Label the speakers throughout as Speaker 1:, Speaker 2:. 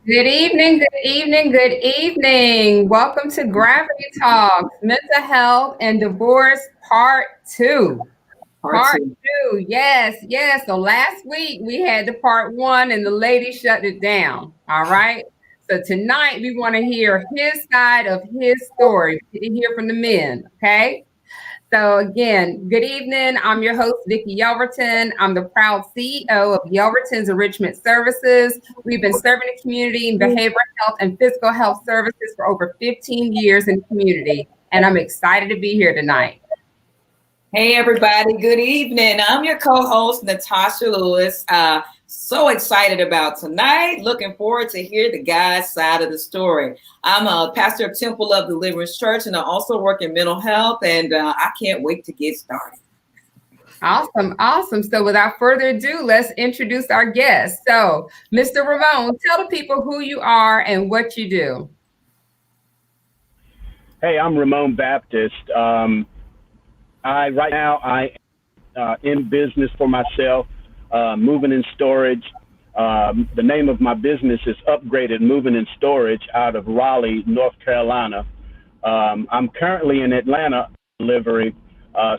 Speaker 1: Good evening, good evening, good evening. Welcome to Gravity Talks, Mental Health and Divorce Part 2.
Speaker 2: Part
Speaker 1: Part
Speaker 2: two.
Speaker 1: 2, yes, yes. So last week we had the Part 1 and the lady shut it down. All right. So tonight we want to hear his side of his story. We need to hear from the men. Okay. So again, good evening. I'm your host, Vicki Yelverton. I'm the proud CEO of Yelverton's Enrichment Services. We've been serving the community in behavioral health and physical health services for over 15 years in the community, and I'm excited to be here tonight.
Speaker 2: Hey, everybody. Good evening. I'm your co-host, Natasha Lewis. So excited about tonight. Looking forward to hear the guy's side of the story. I'm a pastor of Temple of Deliverance Church, and I also work in mental health, and I can't wait to get started.
Speaker 1: Awesome, awesome. So without further ado, let's introduce our guest. So, Mr. Ramon, tell the people who you are and what you do.
Speaker 3: Hey, I'm Ramon Baptist. Right now I am in business for myself, moving and storage. The name of my business is Upgraded Moving and Storage out of Raleigh, North Carolina. I'm currently in Atlanta delivery,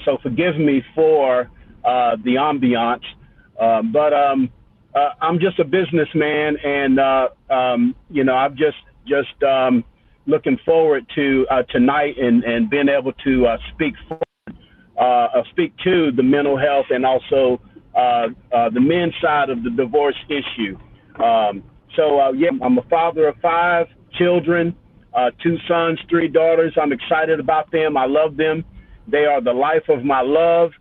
Speaker 3: so forgive me for the ambiance, but I'm just a businessman, and I'm just looking forward to tonight and being able to speak to the mental health and also the men's side of the divorce issue. Yeah, I'm a father of 5 children, 2 sons, 3 daughters. I'm excited about them. I love them. They are the life of my love.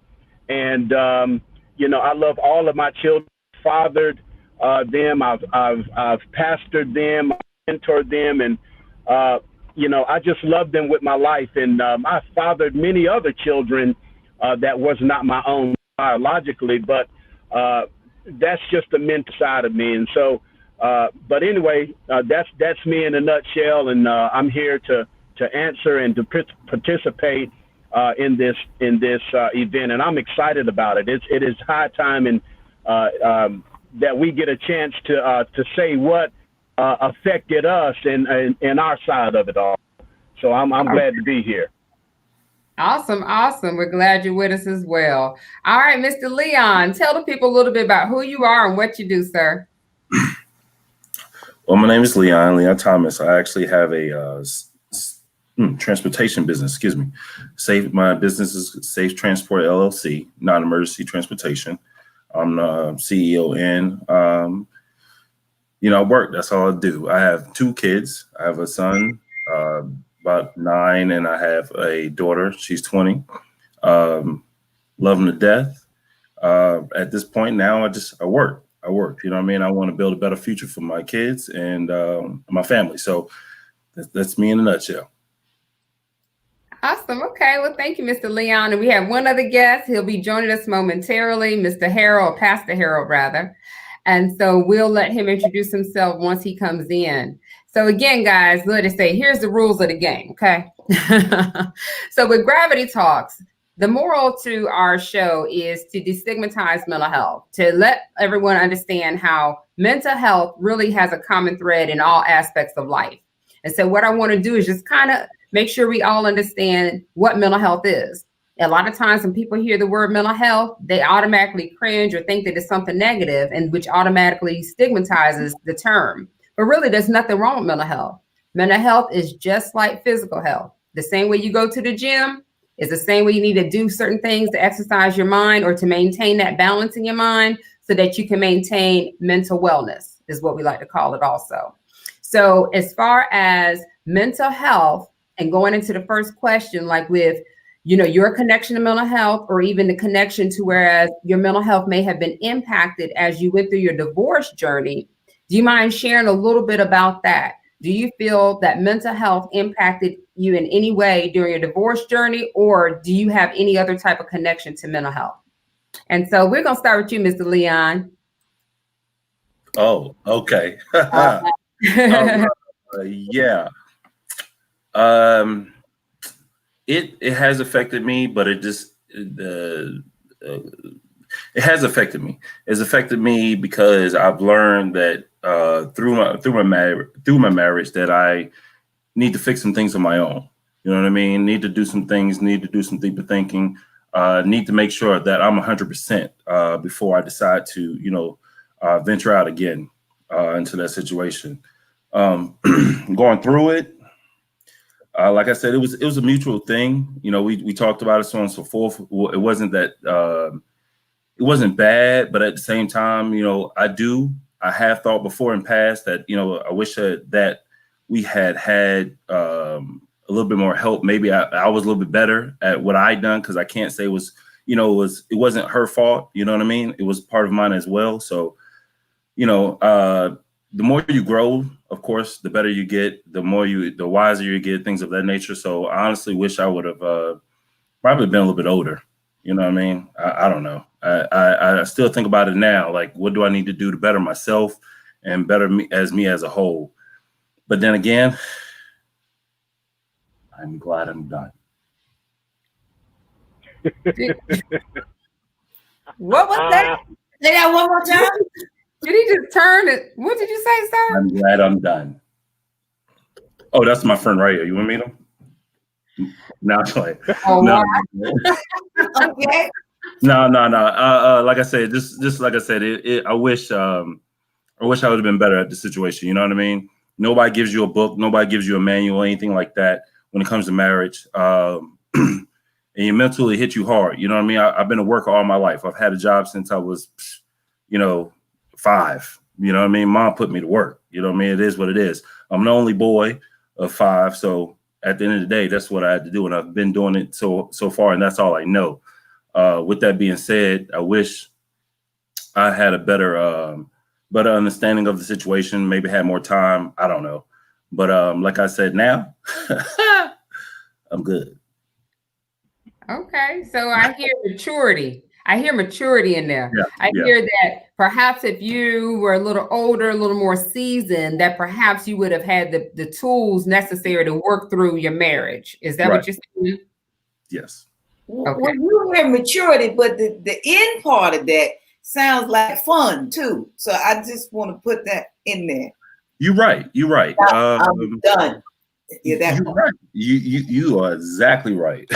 Speaker 3: And, I love all of my children, fathered them. I've pastored them, mentored them, and, I just love them with my life. And I fathered many other children that was not my own biologically, but that's just the mental side of me. And so, but anyway, that's me in a nutshell, and I'm here to answer and to participate in this event, and I'm excited about it. It is high time and that we get a chance to say what affected us and our side of it all. So I'm glad to be here.
Speaker 1: Awesome, awesome. We're glad you're with us as well. All right, Mr. Leon, tell the people a little bit about who you are and what you do, sir.
Speaker 4: Well, my name is Leon Thomas. I actually have a transportation business. Excuse me. My business is Safe Transport LLC, non-emergency transportation. I'm the CEO and I work. That's all I do. I have 2 kids. I have a son, about 9, and I have a daughter. She's 20. Love them to death. At this point now, I work. You know what I mean? I want to build a better future for my kids and my family. So that's me in a nutshell.
Speaker 1: Awesome. Okay. Well, thank you, Mr. Leon. And we have one other guest. He'll be joining us momentarily, Mr. Harold, Pastor Harold, rather. And so we'll let him introduce himself once he comes in. So again, guys, let us say, here's the rules of the game. Okay. So with Gravity Talks, the moral to our show is to destigmatize mental health, to let everyone understand how mental health really has a common thread in all aspects of life. And so what I want to do is just kind of make sure we all understand what mental health is. A lot of times when people hear the word mental health, they automatically cringe or think that it's something negative, and which automatically stigmatizes the term. But really, there's nothing wrong with mental health. Mental health is just like physical health. The same way you go to the gym is the same way you need to do certain things to exercise your mind or to maintain that balance in your mind so that you can maintain mental wellness, is what we like to call it also. So as far as mental health, and going into the first question, like with, your connection to mental health, or even the connection to whereas your mental health may have been impacted as you went through your divorce journey, do you mind sharing a little bit about that? Do you feel that mental health impacted you in any way during your divorce journey, or do you have any other type of connection to mental health? And so we're going to start with you, Mr. Leon.
Speaker 4: Oh, okay. Yeah. It has affected me, but it just It has affected me. It's affected me because I've learned that through my marriage that I need to fix some things on my own. You know what I mean? Need to do some things. Need to do some deeper thinking. Need to make sure that I'm 100% before I decide to venture out again into that situation. Going through it. Like I said, it was a mutual thing. You know, we talked about it, so on and so forth. It wasn't that it wasn't bad, but at the same time, you know, I have thought before in past that, you know, I wish that we had a little bit more help. Maybe I was a little bit better at what I'd done, because I can't say it wasn't her fault. You know what I mean? It was part of mine as well. So, you know, the more you grow, of course, the better you get, the wiser you get, things of that nature. So I honestly wish I would have probably been a little bit older. You know what I mean? I don't know. I still think about it now. Like, what do I need to do to better myself and better me as a whole? But then again, I'm glad I'm done.
Speaker 1: What was that?
Speaker 2: Say that one more time.
Speaker 1: Did he just turn it? What did you say, sir?
Speaker 4: I'm glad I'm done. Oh, that's my friend right here. You want to meet him? No,
Speaker 1: Oh,
Speaker 4: no.
Speaker 2: Okay.
Speaker 4: No. Like I said, just like I said, I wish I would have been better at the situation. You know what I mean? Nobody gives you a book. Nobody gives you a manual, anything like that when it comes to marriage. And you mentally hit you hard. You know what I mean? I've been a worker all my life. I've had a job since I was, 5. You know what I mean? Mom put me to work. You know what I mean? It is what it is. I'm the only boy of 5. So at the end of the day, that's what I had to do. And I've been doing it so far. And that's all I know. With that being said, I wish I had a better understanding of the situation, maybe had more time. I don't know. But like I said, now I'm good.
Speaker 1: Okay. So I hear maturity. I hear maturity in there.
Speaker 4: Yeah,
Speaker 1: I hear that perhaps if you were a little older, a little more seasoned, that perhaps you would have had the tools necessary to work through your marriage. Is that what you're saying?
Speaker 4: Yes.
Speaker 2: Okay. Well, you hear maturity, but the end part of that sounds like fun too. So I just want to put that in there.
Speaker 4: You're right.
Speaker 2: I'm done. Yeah,
Speaker 4: you're right. You are exactly right.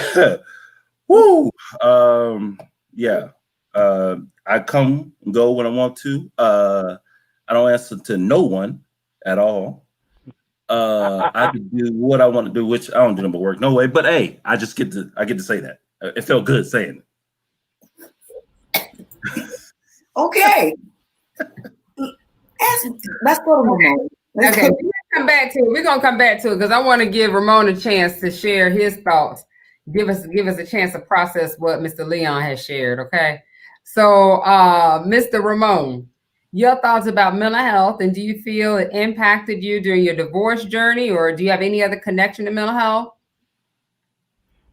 Speaker 4: Woo. Yeah. I come and go when I want to. I don't answer to no one at all. I can do what I want to do, which I don't do number work. No way. But hey, I get to say that. It felt good saying it.
Speaker 2: Okay. Let's go to Ramon.
Speaker 1: Okay, we're gonna come back to it because I want to give Ramon a chance to share his thoughts. Give us a chance to process what Mr. Leon has shared. Okay, so Mr. Ramon, your thoughts about mental health, and do you feel it impacted you during your divorce journey, or do you have any other connection to mental health?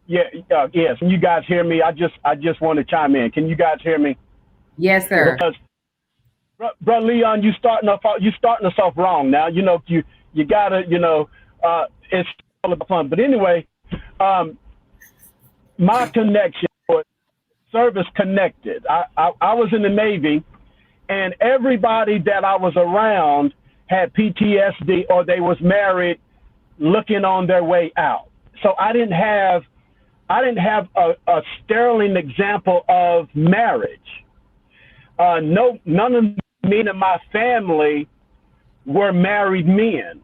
Speaker 3: Yes. Can you guys hear me? I just want to chime in. Can you guys hear me?
Speaker 1: Yes, sir.
Speaker 3: Because, Brother Leon, you starting us off wrong. Now you gotta it's all about fun. But anyway, my connection or service connected. I was in the Navy, and everybody that I was around had PTSD or they was married, looking on their way out. So I didn't have a sterling example of marriage. None of me and my family were married men.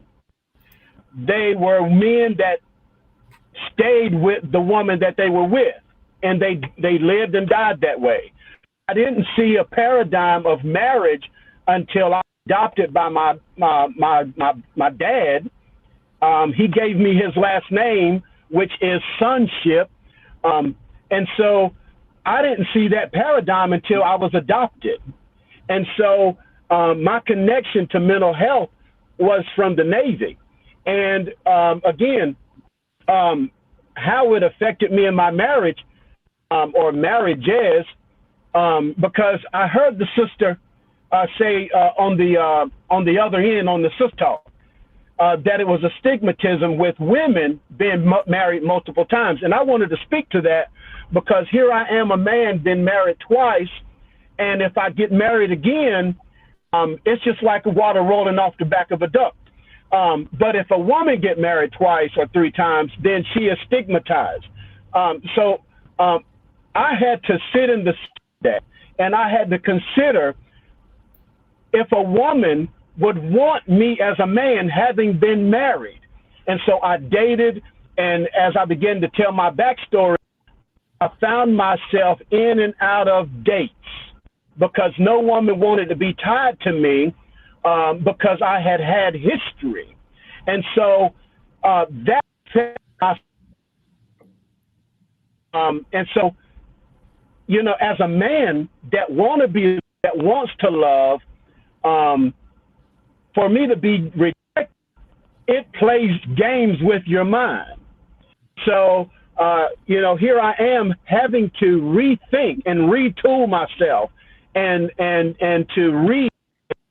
Speaker 3: They were men that stayed with the woman that they were with, and they lived and died that way. I didn't see a paradigm of marriage until I was adopted by my dad. He gave me his last name, which is sonship. And so I didn't see that paradigm until I was adopted. And so my connection to mental health was from the Navy. And again, how it affected me in my marriage or marriages, because I heard the sister say on the other end, on the sister talk, that it was a stigmatism with women being married multiple times. And I wanted to speak to that because here I am, a man, been married twice, And if I get married again, it's just like water rolling off the back of a duck. But if a woman get married twice or three times, then she is stigmatized. So I had to sit in the that, and I had to consider if a woman would want me as a man having been married. And so I dated, and as I began to tell my backstory, I found myself in and out of dates because no woman wanted to be tied to me because I had had history. And so that and so, you know, as a man that wants to love, for me to be rejected, it plays games with your mind. So, you know, here I am having to rethink and retool myself and to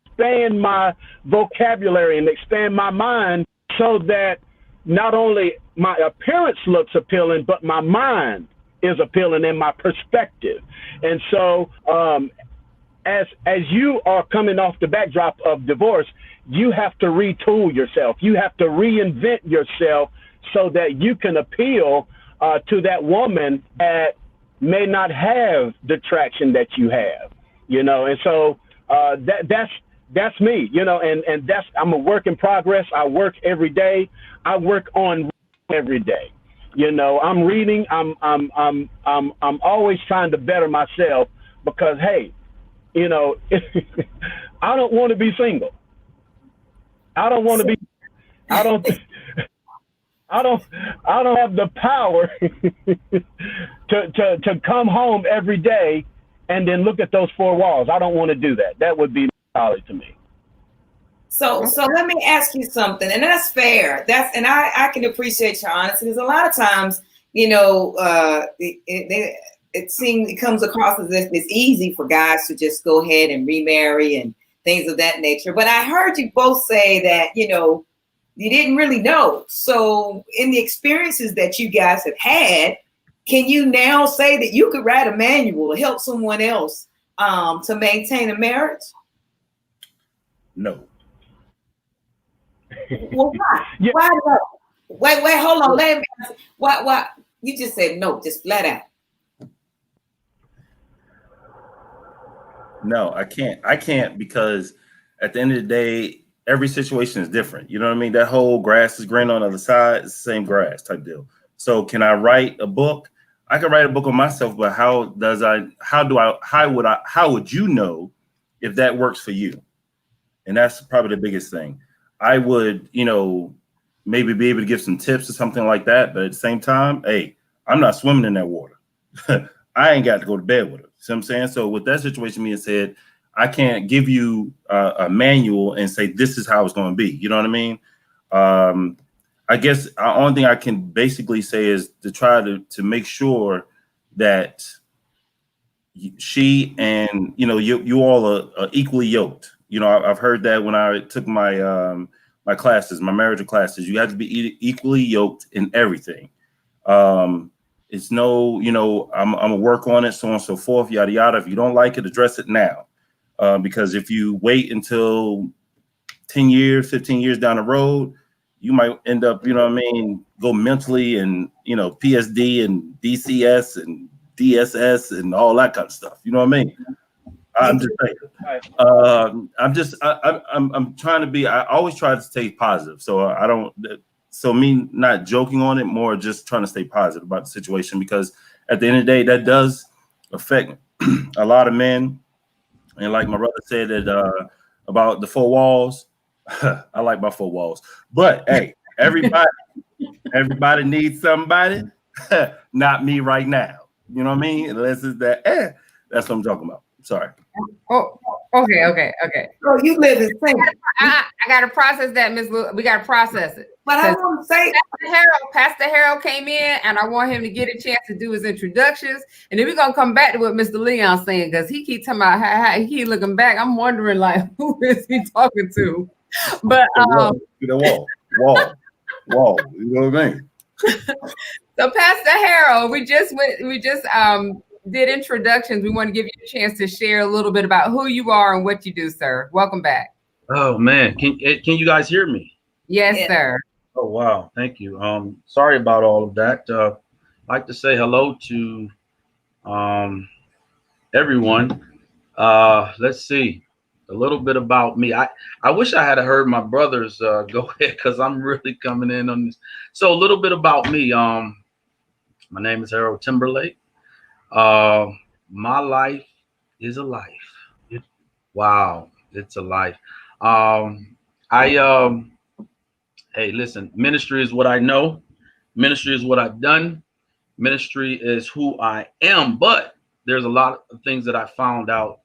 Speaker 3: expand my vocabulary and expand my mind so that not only my appearance looks appealing, but my mind is appealing and my perspective. And so, as you are coming off the backdrop of divorce, you have to retool yourself. You have to reinvent yourself so that you can appeal to that woman that may not have the traction that you have, you know. And so that's me, you know, and I'm a work in progress. I work every day. I work on every day. You know, I'm reading. I'm always trying to better myself because, hey, you know, I don't want to be single. I don't want to be. I don't have the power to come home every day and then look at those four walls. I don't want to do that. That would be solid to me.
Speaker 2: So let me ask you something, and that's fair. I can appreciate your honesty. Because a lot of times, you know, it comes across as if it's easy for guys to just go ahead and remarry and things of that nature. But I heard you both say that, you know, you didn't really know. So in the experiences that you guys have had, can you now say that you could write a manual to help someone else to maintain a marriage?
Speaker 4: No.
Speaker 2: Well, why? Yeah. Why no? Wait, hold on. Let me ask. Why? You just said no, just flat out.
Speaker 4: No, I can't because at the end of the day, every situation is different. You know what I mean? That whole grass is green on the other side. It's the same grass type deal. So can I write a book? I can write a book on myself, but how would you know if that works for you? And that's probably the biggest thing. I would, you know, maybe be able to give some tips or something like that. But at the same time, hey, I'm not swimming in that water. I ain't got to go to bed with her. See what I'm saying? So with that situation being said, I can't give you a manual and say, this is how it's going to be. You know what I mean? I guess the only thing I can basically say is to try to make sure that she and, you know, you all are equally yoked. You know, I've heard that when I took my my classes, my marital classes, you have to be equally yoked in everything. It's no, you know, I'm gonna work on it, so on and so forth, yada yada. If you don't like it, address it now, because if you wait until 10 years, 15 years down the road, you might end up, you know what I mean, go mentally and, you know, PSD and DCS and DSS and all that kind of stuff. You know what I mean? I'm just saying. I'm trying to be. I always try to stay positive. So I don't. So me not joking on it, more just trying to stay positive about the situation, because at the end of the day, that does affect a lot of men. And like my brother said that about the four walls. I like my four walls, but hey, everybody needs somebody. Not me right now. You know what I mean? Unless it's that. That's what I'm talking about. Sorry.
Speaker 1: Oh, okay.
Speaker 2: So you live in St.
Speaker 1: I got to process that, Ms. We got to process it.
Speaker 2: But I want to say,
Speaker 1: Pastor Harold came in, and I want him to get a chance to do his introductions, and then we're gonna come back to what Mr. Leon's saying, because he keep talking about how he keep looking back. I'm wondering, like, who is he talking to? But
Speaker 4: wall. You know what I mean?
Speaker 1: So Pastor Harold, we just did introductions, we want to give you a chance to share a little bit about who you are and what you do, sir. Welcome back.
Speaker 5: Oh man, can you guys hear me?
Speaker 1: Yes,
Speaker 2: Yeah.
Speaker 1: sir.
Speaker 5: Oh wow, thank you. Sorry about all of that. I'd like to say hello to everyone. Let's see a little bit about me. I wish I had heard my brothers go ahead because I'm really coming in on this. So a little bit about me. My name is Harold Timberlake. My life is a life. Wow, it's a life. Hey, listen, ministry is what I know. Ministry is what I've done. Ministry is who I am. But there's a lot of things that I found out.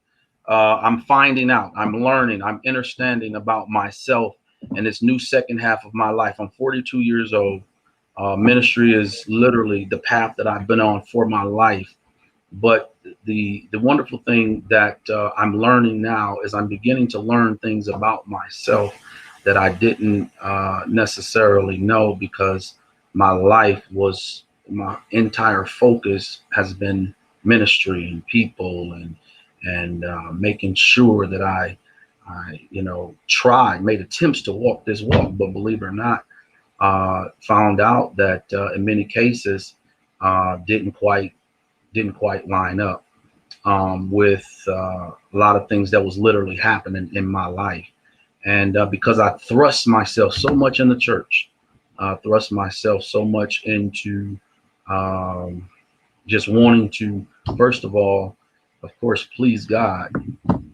Speaker 5: I'm finding out. I'm learning. I'm understanding about myself in this new second half of my life. I'm 42 years old. Ministry is literally the path that I've been on for my life. But the wonderful thing that I'm learning now is I'm beginning to learn things about myself that I didn't necessarily know, because my entire focus has been ministry and people and making sure that I made attempts to walk this walk, but believe it or not, found out that in many cases didn't quite line up with a lot of things that was literally happening in my life. And because I thrust myself so much in the church, thrust myself so much into just wanting to, first of all, of course, please God.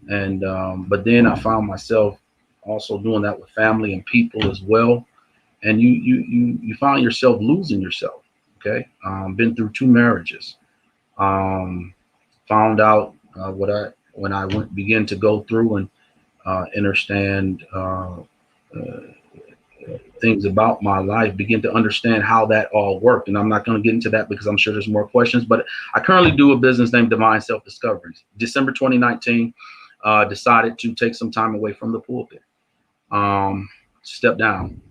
Speaker 5: And but then I found myself also doing that with family and people as well. And you find yourself losing yourself. Okay. Been through 2 marriages. Found out when I began to go through and understand things about my life, begin to understand how that all worked. And I'm not going to get into that because I'm sure there's more questions, but I currently do a business named Divine Self Discoveries. December 2019, decided to take some time away from the pulpit, step down.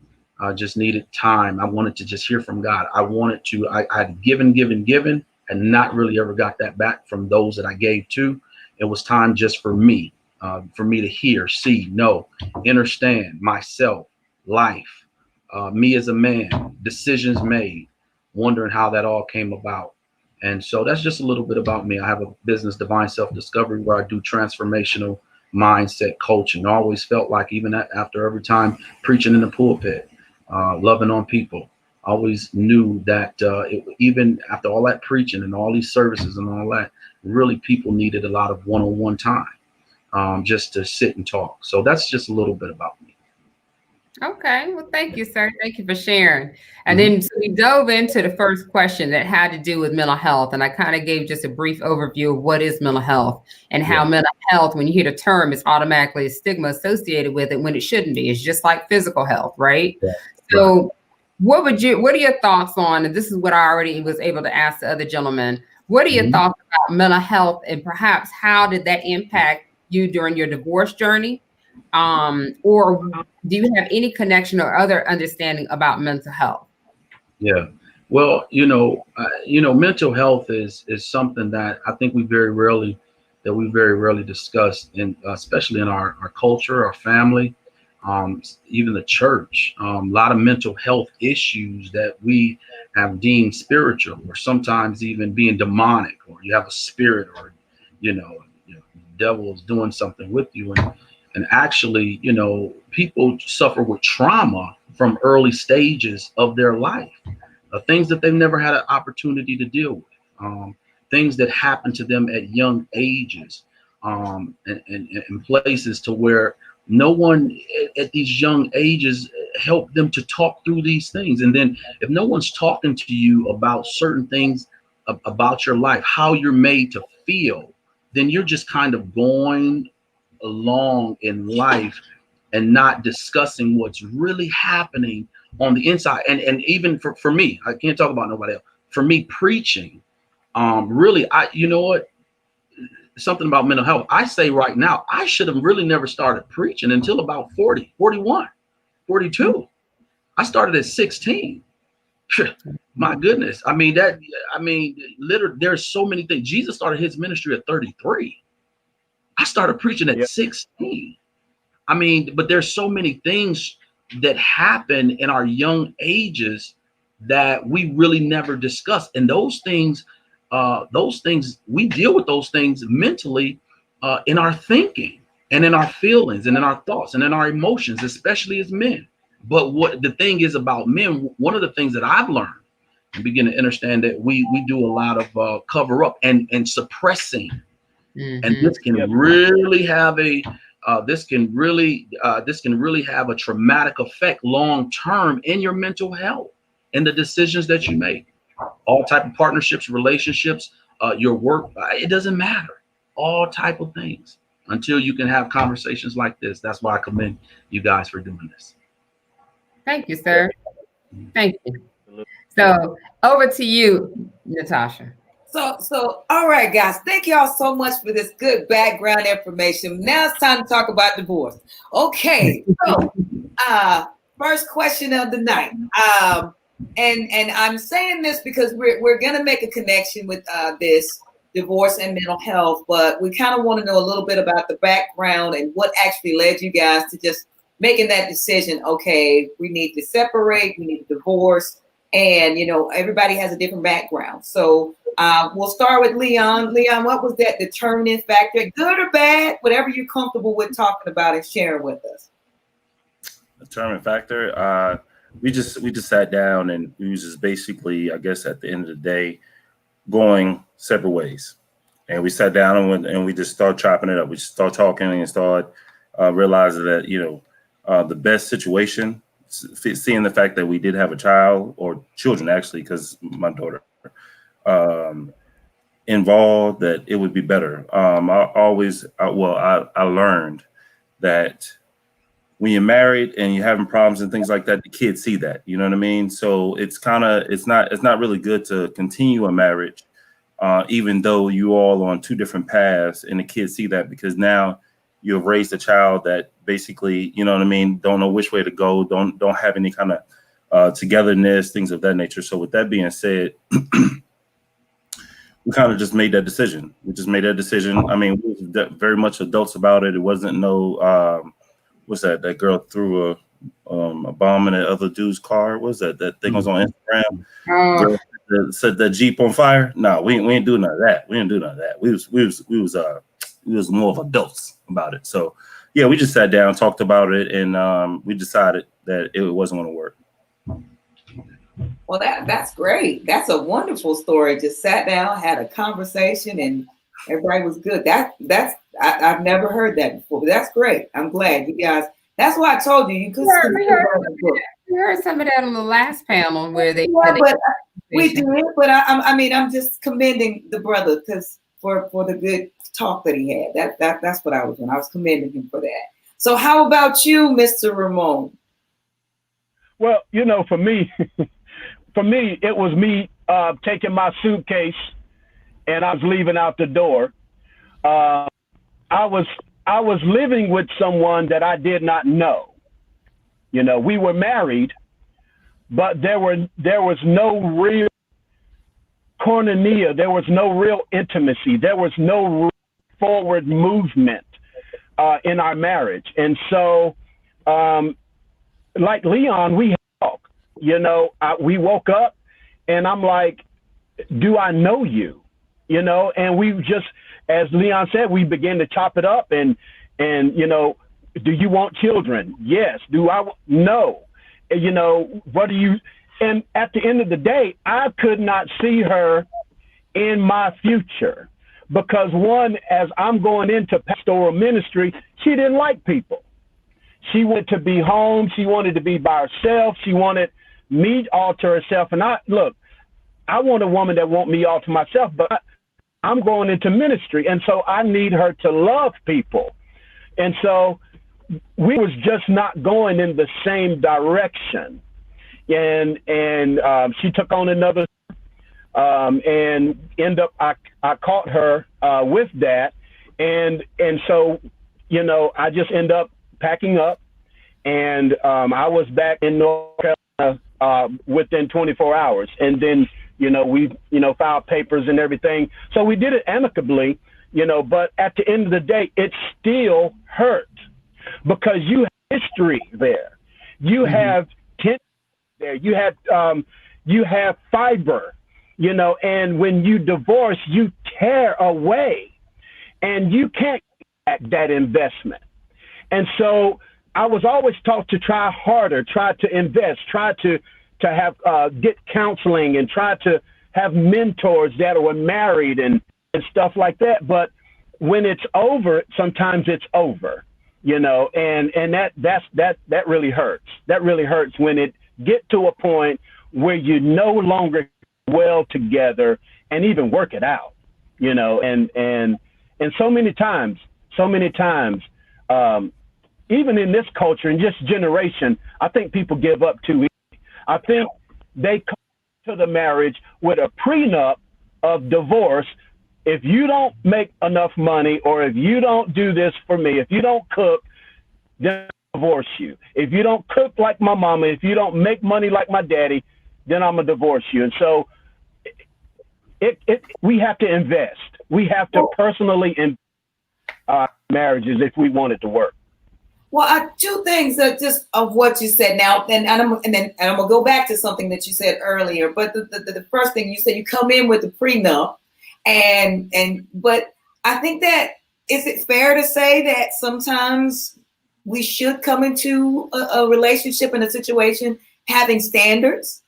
Speaker 5: I just needed time. I wanted to just hear from God. I'd given, and not really ever got that back from those that I gave to. It was time just for me to hear, see, know, understand myself, life, me as a man, decisions made, wondering how that all came about. And so that's just a little bit about me. I have a business, Divine Self Discovery, where I do transformational mindset coaching. I always felt like, even after every time preaching in the pulpit, loving on people, always knew that even after all that preaching and all these services and all that, really people needed a lot of one-on-one time just to sit and talk. So that's just a little bit about me.
Speaker 1: Okay. Well, thank you, sir. Thank you for sharing. And then so we dove into the first question that had to do with mental health. And I kind of gave just a brief overview of what is mental health and how mental health, when you hear the term, it's automatically a stigma associated with it when it shouldn't be. It's just like physical health, right? Yeah. So what are your thoughts on, and this is what I already was able to ask the other gentleman, what are your thoughts about mental health, and perhaps how did that impact you during your divorce journey? Or do you have any connection or other understanding about mental health? Yeah,
Speaker 5: well, mental health is something that I think we very rarely discuss, especially in our culture, our family, even the church. A lot of mental health issues that we have deemed spiritual, or sometimes even being demonic, or you have a spirit, or the devil is doing something with you. And actually, people suffer with trauma from early stages of their life, things that they've never had an opportunity to deal with, things that happen to them at young ages, and places to where no one at these young ages helped them to talk through these things. And then if no one's talking to you about certain things about your life, how you're made to feel, then you're just kind of going along in life and not discussing what's really happening on the inside. And even for me, I can't talk about nobody else. For me, preaching, really, something about mental health. I say right now, I should have really never started preaching until about 40, 41, 42. I started at 16. My goodness. I mean, literally, there's so many things. Jesus started his ministry at 33. I started preaching at 16. I mean, but there's so many things that happen in our young ages that we really never discuss. And those things, we deal with those things mentally in our thinking and in our feelings and in our thoughts and in our emotions, especially as men. But what the thing is about men, one of the things that I've learned and begin to understand that we do a lot of cover up and suppressing.
Speaker 1: Mm-hmm.
Speaker 5: And this can really have this can really have a traumatic effect long term in your mental health and the decisions that you make. All type of partnerships, relationships, your work, it doesn't matter. All type of things until you can have conversations like this. That's why I commend you guys for doing this.
Speaker 1: Thank you, sir. Thank you. So over to you, Natasha.
Speaker 2: So, all right, guys, thank y'all so much for this good background information. Now it's time to talk about divorce. Okay, so first question of the night. And I'm saying this because we're gonna make a connection with this divorce and mental health, but we kind of want to know a little bit about the background and what actually led you guys to just making that decision. Okay, we need to separate, we need to divorce, and everybody has a different background. So we'll start with Leon. Leon, what was that determining factor, good or bad, whatever you're comfortable with talking about and sharing with us?
Speaker 4: Determining factor. We just sat down and we was just basically, I guess, at the end of the day, going separate ways. And we sat down and we just started chopping it up. We just started talking and started realizing that the best situation, seeing the fact that we did have a child or children actually, because my daughter involved, that it would be better. I learned that when you're married and you're having problems and things like that, the kids see that, you know what I mean? So it's not really good to continue a marriage, even though you all on two different paths, and the kids see that, because now you've raised a child that basically, you know what I mean, don't know which way to go, don't have any kind of togetherness, things of that nature. So with that being said, we kind of just made that decision. I mean, we was very much adults about it. It wasn't no, what's that? That girl threw a bomb in that other dude's car. What's that? That thing was on Instagram. Girl set that Jeep on fire. No, we ain't do none of that. We didn't do none of that. We was more of adults about it. So yeah, we just sat down, talked about it, and we decided that it wasn't going to work.
Speaker 2: Well, that's great. That's a wonderful story. Just sat down, had a conversation, and everybody was good. I've never heard that before. But that's great. I'm glad you guys. That's why I told you could.
Speaker 1: We heard some of that on the last panel where they.
Speaker 2: We did, but I'm just commending the brother because for the good talk that he had. That's what I was doing. I was commending him for that. So how about you, Mr. Ramon?
Speaker 3: Well, for me, it was me taking my suitcase and I was leaving out the door. I was living with someone that I did not know. We were married, but there was no real koinonia. There was no real intimacy. There was no real forward movement in our marriage. And so, like Leon, we talk. We woke up and I'm like, do I know you? And we just, as Leon said, we began to chop it up and do you want children? Yes. Do I? No. What do you? And at the end of the day, I could not see her in my future because one, as I'm going into pastoral ministry, she didn't like people. She wanted to be home. She wanted to be by herself. She wanted me all to herself. And I want a woman that want me all to myself, but I'm going into ministry. And so I need her to love people. And so we was just not going in the same direction. And she took on another, and end up, I caught her with that. And so, I just end up packing up, and I was back in North Carolina within 24 hours. And then, we, filed papers and everything. So we did it amicably, but at the end of the day, it still hurt because you have history there. You have tension there. You have fiber, and when you divorce, you tear away and you can't get back that investment. And so I was always taught to try harder, try to invest, try to have get counseling and try to have mentors that were married and stuff like that. But when it's over, sometimes it's over, and that really hurts. That really hurts when it get to a point where you no longer well together and even work it out, and so many times, even in this culture and just generation, I think people give up too easy. I think they come to the marriage with a prenup of divorce. If you don't make enough money, or if you don't do this for me, if you don't cook, then I'll divorce you. If you don't cook like my mama, if you don't make money like my daddy, then I'm gonna divorce you. And so we have to invest. We have to personally invest our marriages if we want it to work.
Speaker 2: Well, two things that just of what you said now, and I'm gonna go back to something that you said earlier. But the first thing you said, you come in with the prenup, but I think that, is it fair to say that sometimes we should come into a relationship and a situation having standards?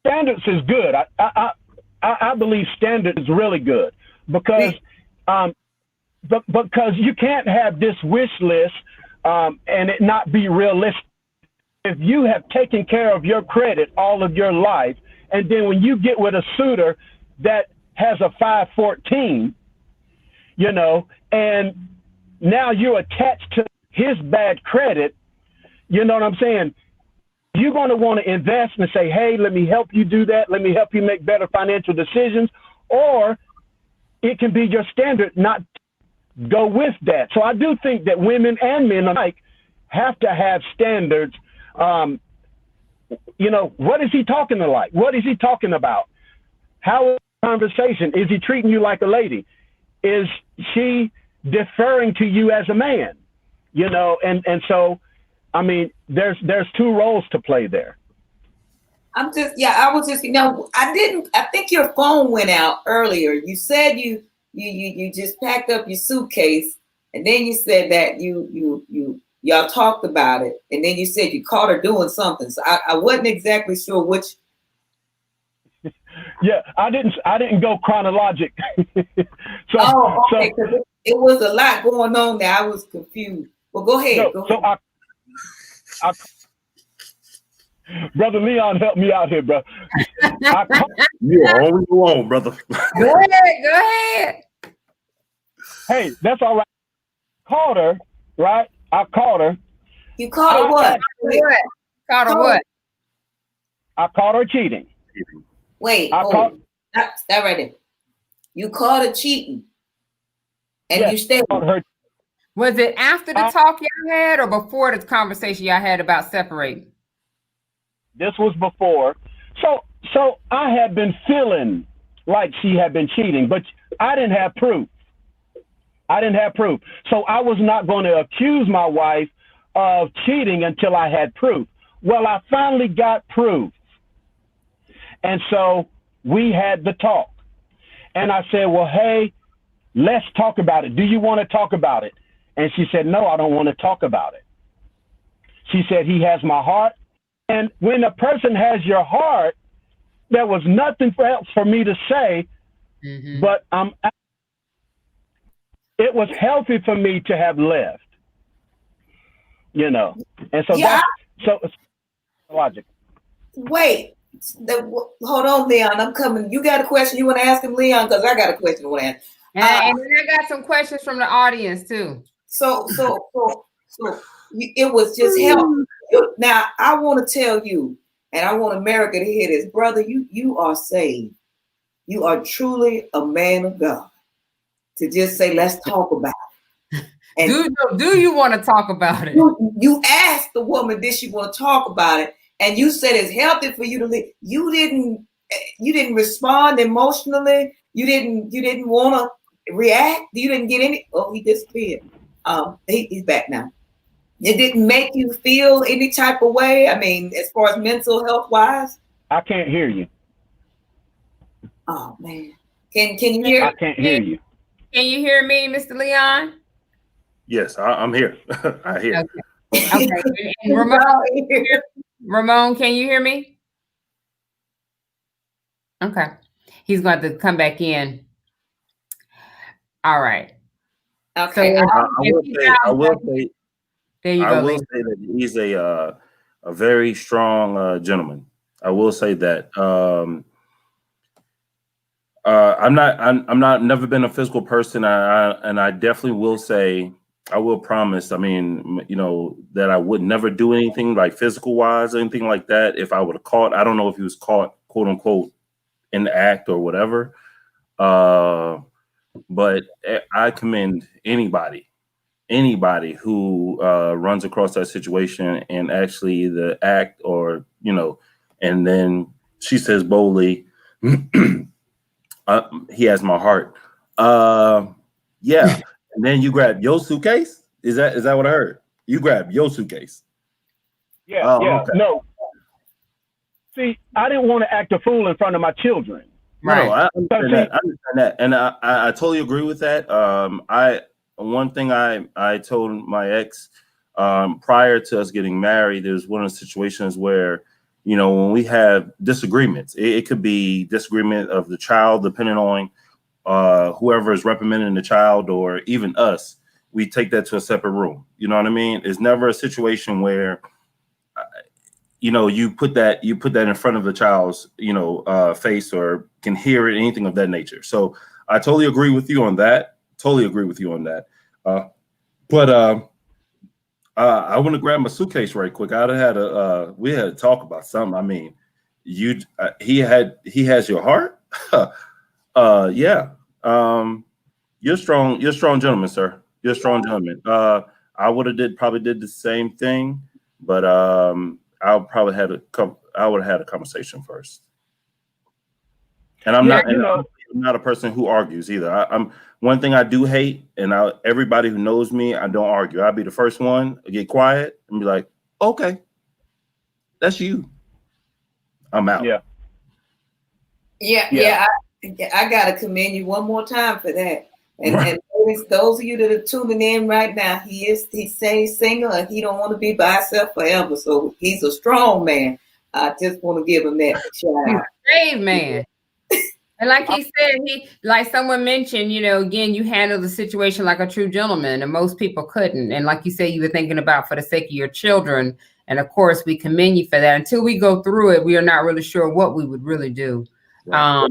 Speaker 3: Standards is good. I believe standards is really good because. Because you can't have this wish list and it not be realistic. If you have taken care of your credit all of your life, and then when you get with a suitor that has a 514, and now you're attached to his bad credit, you know what I'm saying? You're going to want to invest and say, hey, let me help you do that. Let me help you make better financial decisions. Or it can be your standard not go with that. So I do think that women and men alike have to have standards. What is he talking to like? What is he talking about? How is the conversation? Is he treating you like a lady? Is she deferring to you as a man? And so, I mean, there's two roles to play there.
Speaker 2: I think your phone went out earlier. You said you just packed up your suitcase, and then you said that y'all talked about it, and then you said you caught her doing something. So I wasn't exactly sure which.
Speaker 3: Yeah, I didn't go chronologic.
Speaker 2: Okay. So it was a lot going on there. I was confused. Well, go ahead.
Speaker 3: I Brother Leon, help me out here, bro.
Speaker 4: You're on your own, brother.
Speaker 1: Go ahead.
Speaker 3: Hey, that's all right. Caught her, right? I caught her.
Speaker 2: You caught her what?
Speaker 1: Caught her what?
Speaker 3: I caught her cheating.
Speaker 2: Wait, stop right there. You caught her cheating, and you stayed.
Speaker 1: Was it after the talk y'all had, or before the conversation y'all had about separating?
Speaker 3: This was before. So I had been feeling like she had been cheating, but I didn't have proof. So I was not going to accuse my wife of cheating until I had proof. Well, I finally got proof. And so we had the talk. And I said, well, hey, let's talk about it. Do you want to talk about it? And she said, no, I don't want to talk about it. She said, he has my heart. And when a person has your heart, there was nothing else for me to say, but it was healthy for me to have left, And so that's logic.
Speaker 2: Wait, hold on, Leon. I'm coming. You got a question you want to ask him, Leon? Because I got a question I want to ask.
Speaker 1: And then I got some questions from the audience too.
Speaker 2: So it was just help. Now I want to tell you, and I want America to hear this, brother. You are saved. You are truly a man of God. To just say, let's talk about it. And
Speaker 1: do you want to talk about it?
Speaker 2: you asked the woman, did she want to talk about it? And you said it's healthy for you to leave. You didn't respond emotionally. You didn't want to react. You didn't get any. Oh, he disappeared. He's back now. It didn't make you feel any type of way. I mean, as far as mental health wise.
Speaker 3: I can't hear you.
Speaker 2: Oh man, can you hear?
Speaker 3: I can't hear you.
Speaker 1: Can you hear me, Mr. Leon?
Speaker 4: Yes, I'm here. I hear.
Speaker 1: Okay. And Ramon, can you hear me? Okay. He's going to come back in. All right.
Speaker 2: Okay.
Speaker 1: So,
Speaker 4: I will say
Speaker 1: there you
Speaker 4: I
Speaker 1: go.
Speaker 4: will say that he's a very strong gentleman. I will say that. I'm not never been a physical person. And I definitely will say, I will promise, I mean, you know, that I would never do anything like physical wise, anything like that. If I would have caught, I don't know if he was caught, quote unquote, in the act or whatever. But I commend anybody who runs across that situation and actually the act, or, you know, and then she says boldly, he has my heart. Yeah. And then you grab your suitcase. Is that what I heard? You grab your suitcase.
Speaker 3: Yeah,
Speaker 4: Oh,
Speaker 3: yeah.
Speaker 4: okay.
Speaker 3: No. See, I didn't want to act a fool in front of my children.
Speaker 4: No, I understand that. I understand that. And I totally agree with that. One thing I told my ex prior to us getting married, there's one of the situations where, you know, when we have disagreements, it could be disagreement of the child, depending on whoever is reprimanding the child, or even us, we take that to a separate room. You know what I mean? It's never a situation where, you know, you put that in front of the child's, you know, face, or can hear it, anything of that nature. So I totally agree with you on that. But I want to grab my suitcase right quick. We had to talk about something. I mean, he has your heart. Yeah. You're strong gentleman, sir. You're a strong gentleman. I would have probably did the same thing, but I would have had a conversation first. And I'm not a person who argues either. I'm one thing I do hate, and everybody who knows me, I don't argue. I'll be the first one to get quiet and be like, okay, that's you. I'm out.
Speaker 2: Yeah. I gotta commend you one more time for that. And those of you that are tuning in right now, he stays single and he don't want to be by himself forever. So he's a strong man. I just want to give him that shout out.
Speaker 1: Brave man. And like he said, like someone mentioned, you know, again, you handle the situation like a true gentleman, and most people couldn't. And like you said, you were thinking about for the sake of your children. And of course, we commend you for that. Until we go through it, we are not really sure what we would really do. Right.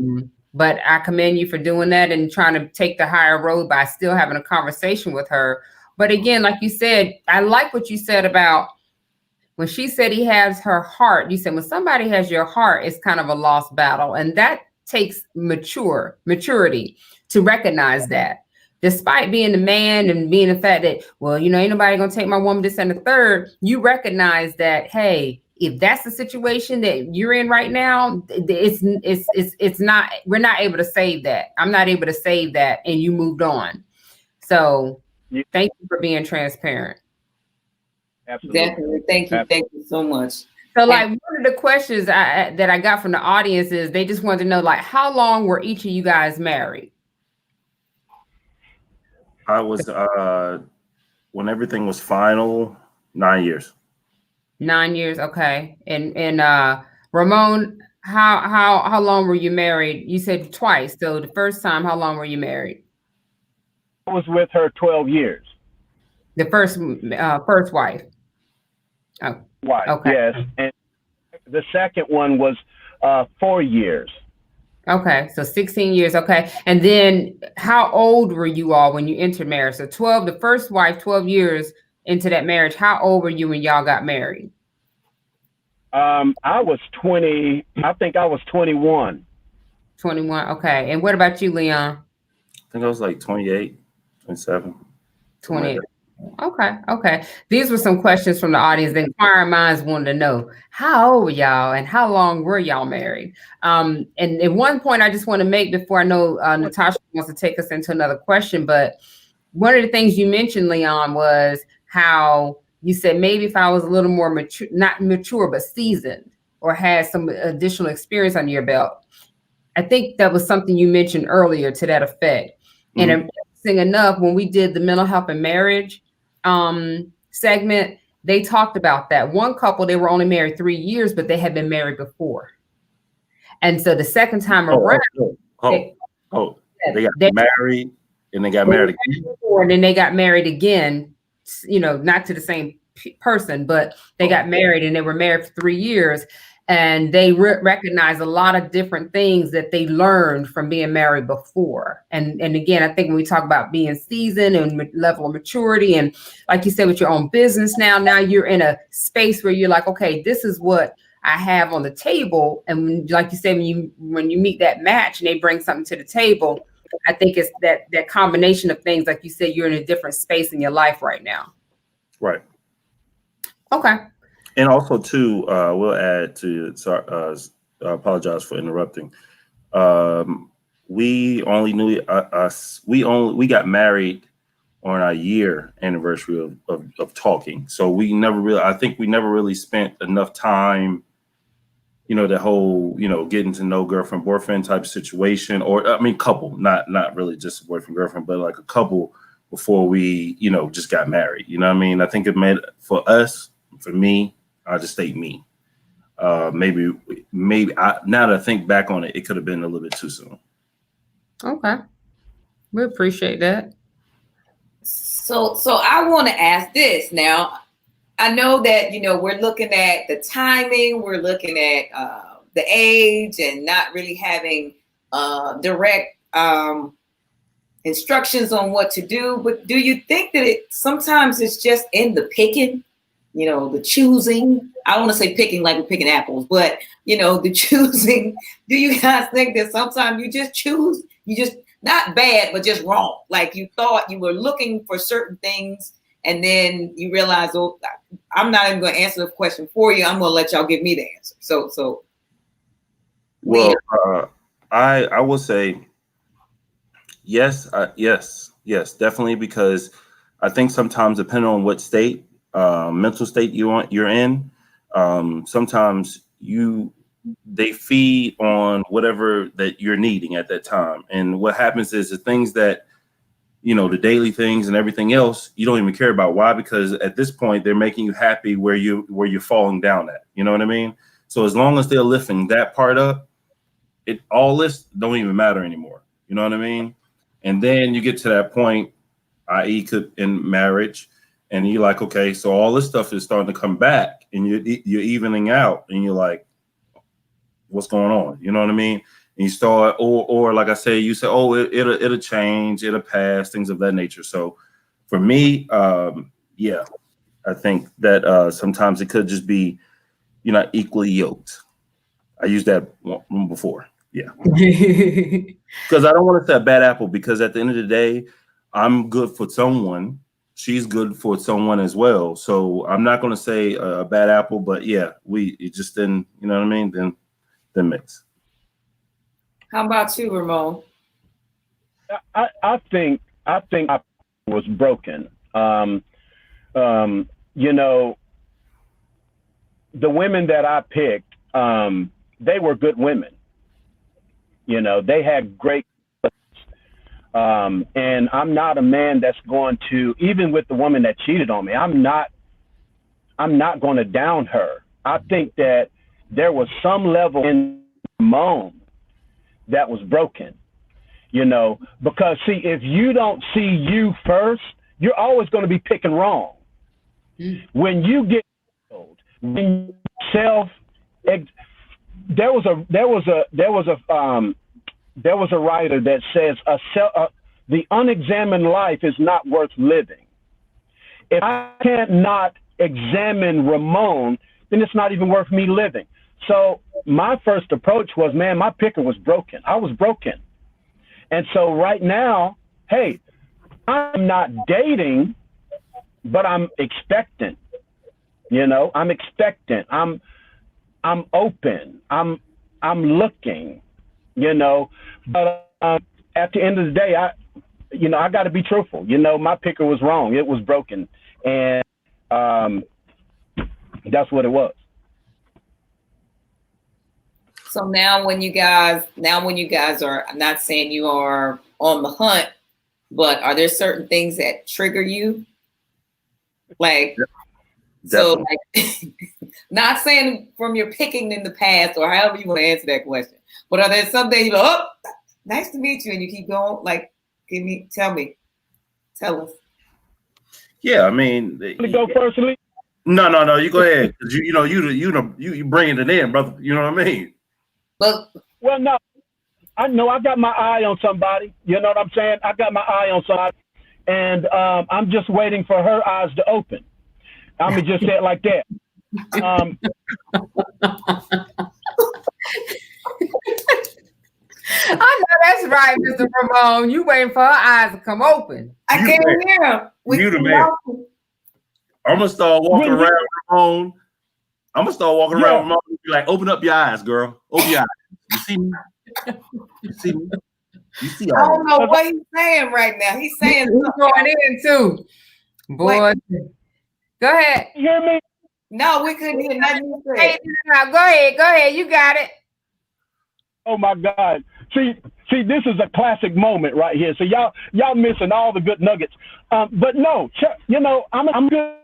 Speaker 1: But I commend you for doing that and trying to take the higher road by still having a conversation with her. But again, like you said, I like what you said about when she said he has her heart. You said when somebody has your heart, it's kind of a lost battle. And that takes maturity to recognize that. Despite being the man and being the fact that, well, you know, ain't nobody gonna take my woman, this and the third, you recognize that, hey, if that's the situation that you're in right now, it's not, we're not able to save that. I'm not able to save that, and you moved on. So thank you for being transparent.
Speaker 3: Absolutely.
Speaker 2: Definitely. Thank you so much.
Speaker 1: So like one of the questions that I got from the audience is they just wanted to know, like, how long were each of you guys married?
Speaker 4: I was, when everything was final, 9 years.
Speaker 1: 9 years. Okay. And Ramon, how long were you married? You said twice. So the first time, how long were you married?
Speaker 3: I was with her 12 years.
Speaker 1: The first wife. Oh,
Speaker 3: wife.
Speaker 1: Okay.
Speaker 3: Yes. And the second one was 4 years.
Speaker 1: Okay. So 16 years. Okay. And then how old were you all when you entered marriage? So 12, the first wife, 12 years into that marriage. How old were you when y'all got married?
Speaker 3: I was 20. I think I was 21.
Speaker 1: 21. Okay. And what about you, Leon?
Speaker 4: I think I was like 28, 27.
Speaker 1: 28. Okay. These were some questions from the audience. The inquiring minds wanted to know, how old were y'all and how long were y'all married? And at one point I just want to make, before I know Natasha wants to take us into another question, but one of the things you mentioned, Leon, was how you said maybe if I was a little more mature, not mature, but seasoned, or had some additional experience under your belt. I think that was something you mentioned earlier to that effect. And interesting enough, when we did the mental health and marriage segment, they talked about that. One couple, they were only married 3 years, but they had been married before. And so the second time around,
Speaker 4: they got married and they got married again.
Speaker 1: And then they got married again, not to the same person, but they got married and they were married for 3 years. And they recognize a lot of different things that they learned from being married before. And again, I think when we talk about being seasoned and level of maturity, and like you said, with your own business now you're in a space where you're like, okay, this is what I have on the table. And like you said, when you meet that match and they bring something to the table, I think it's that combination of things. Like you said, you're in a different space in your life right now.
Speaker 4: Right.
Speaker 1: Okay.
Speaker 4: And also, too, we'll add to. I apologize for interrupting. We only knew us. We got married on our year anniversary of talking. So we never really. I think we never really spent enough time. The whole getting to know girlfriend boyfriend type of situation, or couple, not really just boyfriend girlfriend, but like a couple before we just got married. I think it made for us, for me. I'll just state me. Maybe now that I think back on it, it could have been a little bit too soon.
Speaker 1: Okay. We appreciate that.
Speaker 2: So I want to ask this now. I know that, we're looking at the timing, we're looking at the age and not really having direct instructions on what to do. But do you think that sometimes it's just in the picking? The choosing. I don't want to say picking like we're picking apples, but the choosing. Do you guys think that sometimes you just choose, you just not bad, but just wrong? Like you thought you were looking for certain things, and then you realize, oh, I'm not even going to answer the question for you. I'm going to let y'all give me the answer. So.
Speaker 4: Well, I will say yes, yes, definitely, because I think sometimes depending on what state. Mental state you're in, sometimes they feed on whatever that you're needing at that time. And what happens is the things that, the daily things and everything else, you don't even care about. Why? Because at this point they're making you happy where you're falling down at, you know what I mean? So as long as they're lifting that part up, all this don't even matter anymore. You know what I mean? And then you get to that point, i.e. in marriage, and you're like, okay, so all this stuff is starting to come back, and you're evening out, and you're like, what's going on? You know what I mean? And you start, or like I say, you say, oh, it'll change, it'll pass, things of that nature. So for me, yeah, I think that sometimes it could just be you're not equally yoked. I used that one before, yeah, because I don't want to say a bad apple, because at the end of the day, I'm good for someone. She's good for someone as well. So I'm not going to say a bad apple, but yeah, it just didn't, you know what I mean? Then mix.
Speaker 2: How about you, Ramon?
Speaker 3: I think I was broken. The women that I picked, they were good women. They had great. And I'm not a man that's going to, even with the woman that cheated on me, I'm not going to down her. I think that there was some level in Ramon that was broken, because see, if you don't see you first, you're always going to be picking wrong. When you get old, when there was a writer that says the unexamined life is not worth living. If I can't not examine Ramon, then it's not even worth me living. So my first approach was, man, my picker was broken. I was broken. And so right now, hey, I'm not dating but I'm expectant. You know, I'm expectant. I'm open. I'm looking. You know, but at the end of the day, I got to be truthful. You know, my picker was wrong. It was broken, and that's what it was.
Speaker 2: So now when you guys are, I'm not saying you are on the hunt, but are there certain things that trigger you? Like, so like, not saying from your picking in the past or however you want to answer that question, but are there some days you go, oh, nice to meet you, and you keep going? Like, tell us.
Speaker 4: Yeah, I mean,
Speaker 3: You go first, Lee?
Speaker 4: No, you go ahead. 'Cause you bringing it in, brother. You know what I mean?
Speaker 3: Well, no, I know I got my eye on somebody. You know what I'm saying? I got my eye on somebody, and I'm just waiting for her eyes to open. I'm gonna just say it like that.
Speaker 1: I know that's right, Mr. Ramon. You waiting for her eyes to come open.
Speaker 2: I can't hear him.
Speaker 4: You the man. I'm gonna start walking around Ramon. Ramon. Be like, open up your eyes, girl. Open your eyes. You see me? You see me? You see
Speaker 2: I don't know what he's saying right now. He's saying
Speaker 1: he's going in too. Boy, go ahead.
Speaker 3: You hear me?
Speaker 2: No, we couldn't hear nothing you said.
Speaker 1: Hey, no, go ahead. You got it.
Speaker 3: Oh my God. See, this is a classic moment right here. So y'all missing all the good nuggets. But no, you know, I'm good.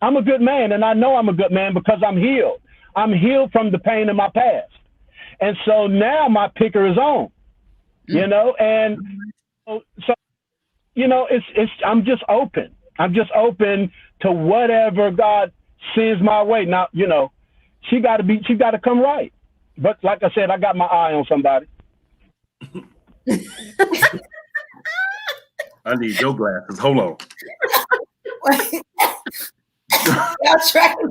Speaker 3: I'm a good man, and I know I'm a good man because I'm healed. I'm healed from the pain in my past. And so now my picker is on, you know, and so, you know, I'm just open. I'm just open to whatever God sends my way. Now, you know, she got to come right. But like I said, I got my eye on somebody.
Speaker 4: I need your glasses. Hold on.
Speaker 2: Y'all trying to.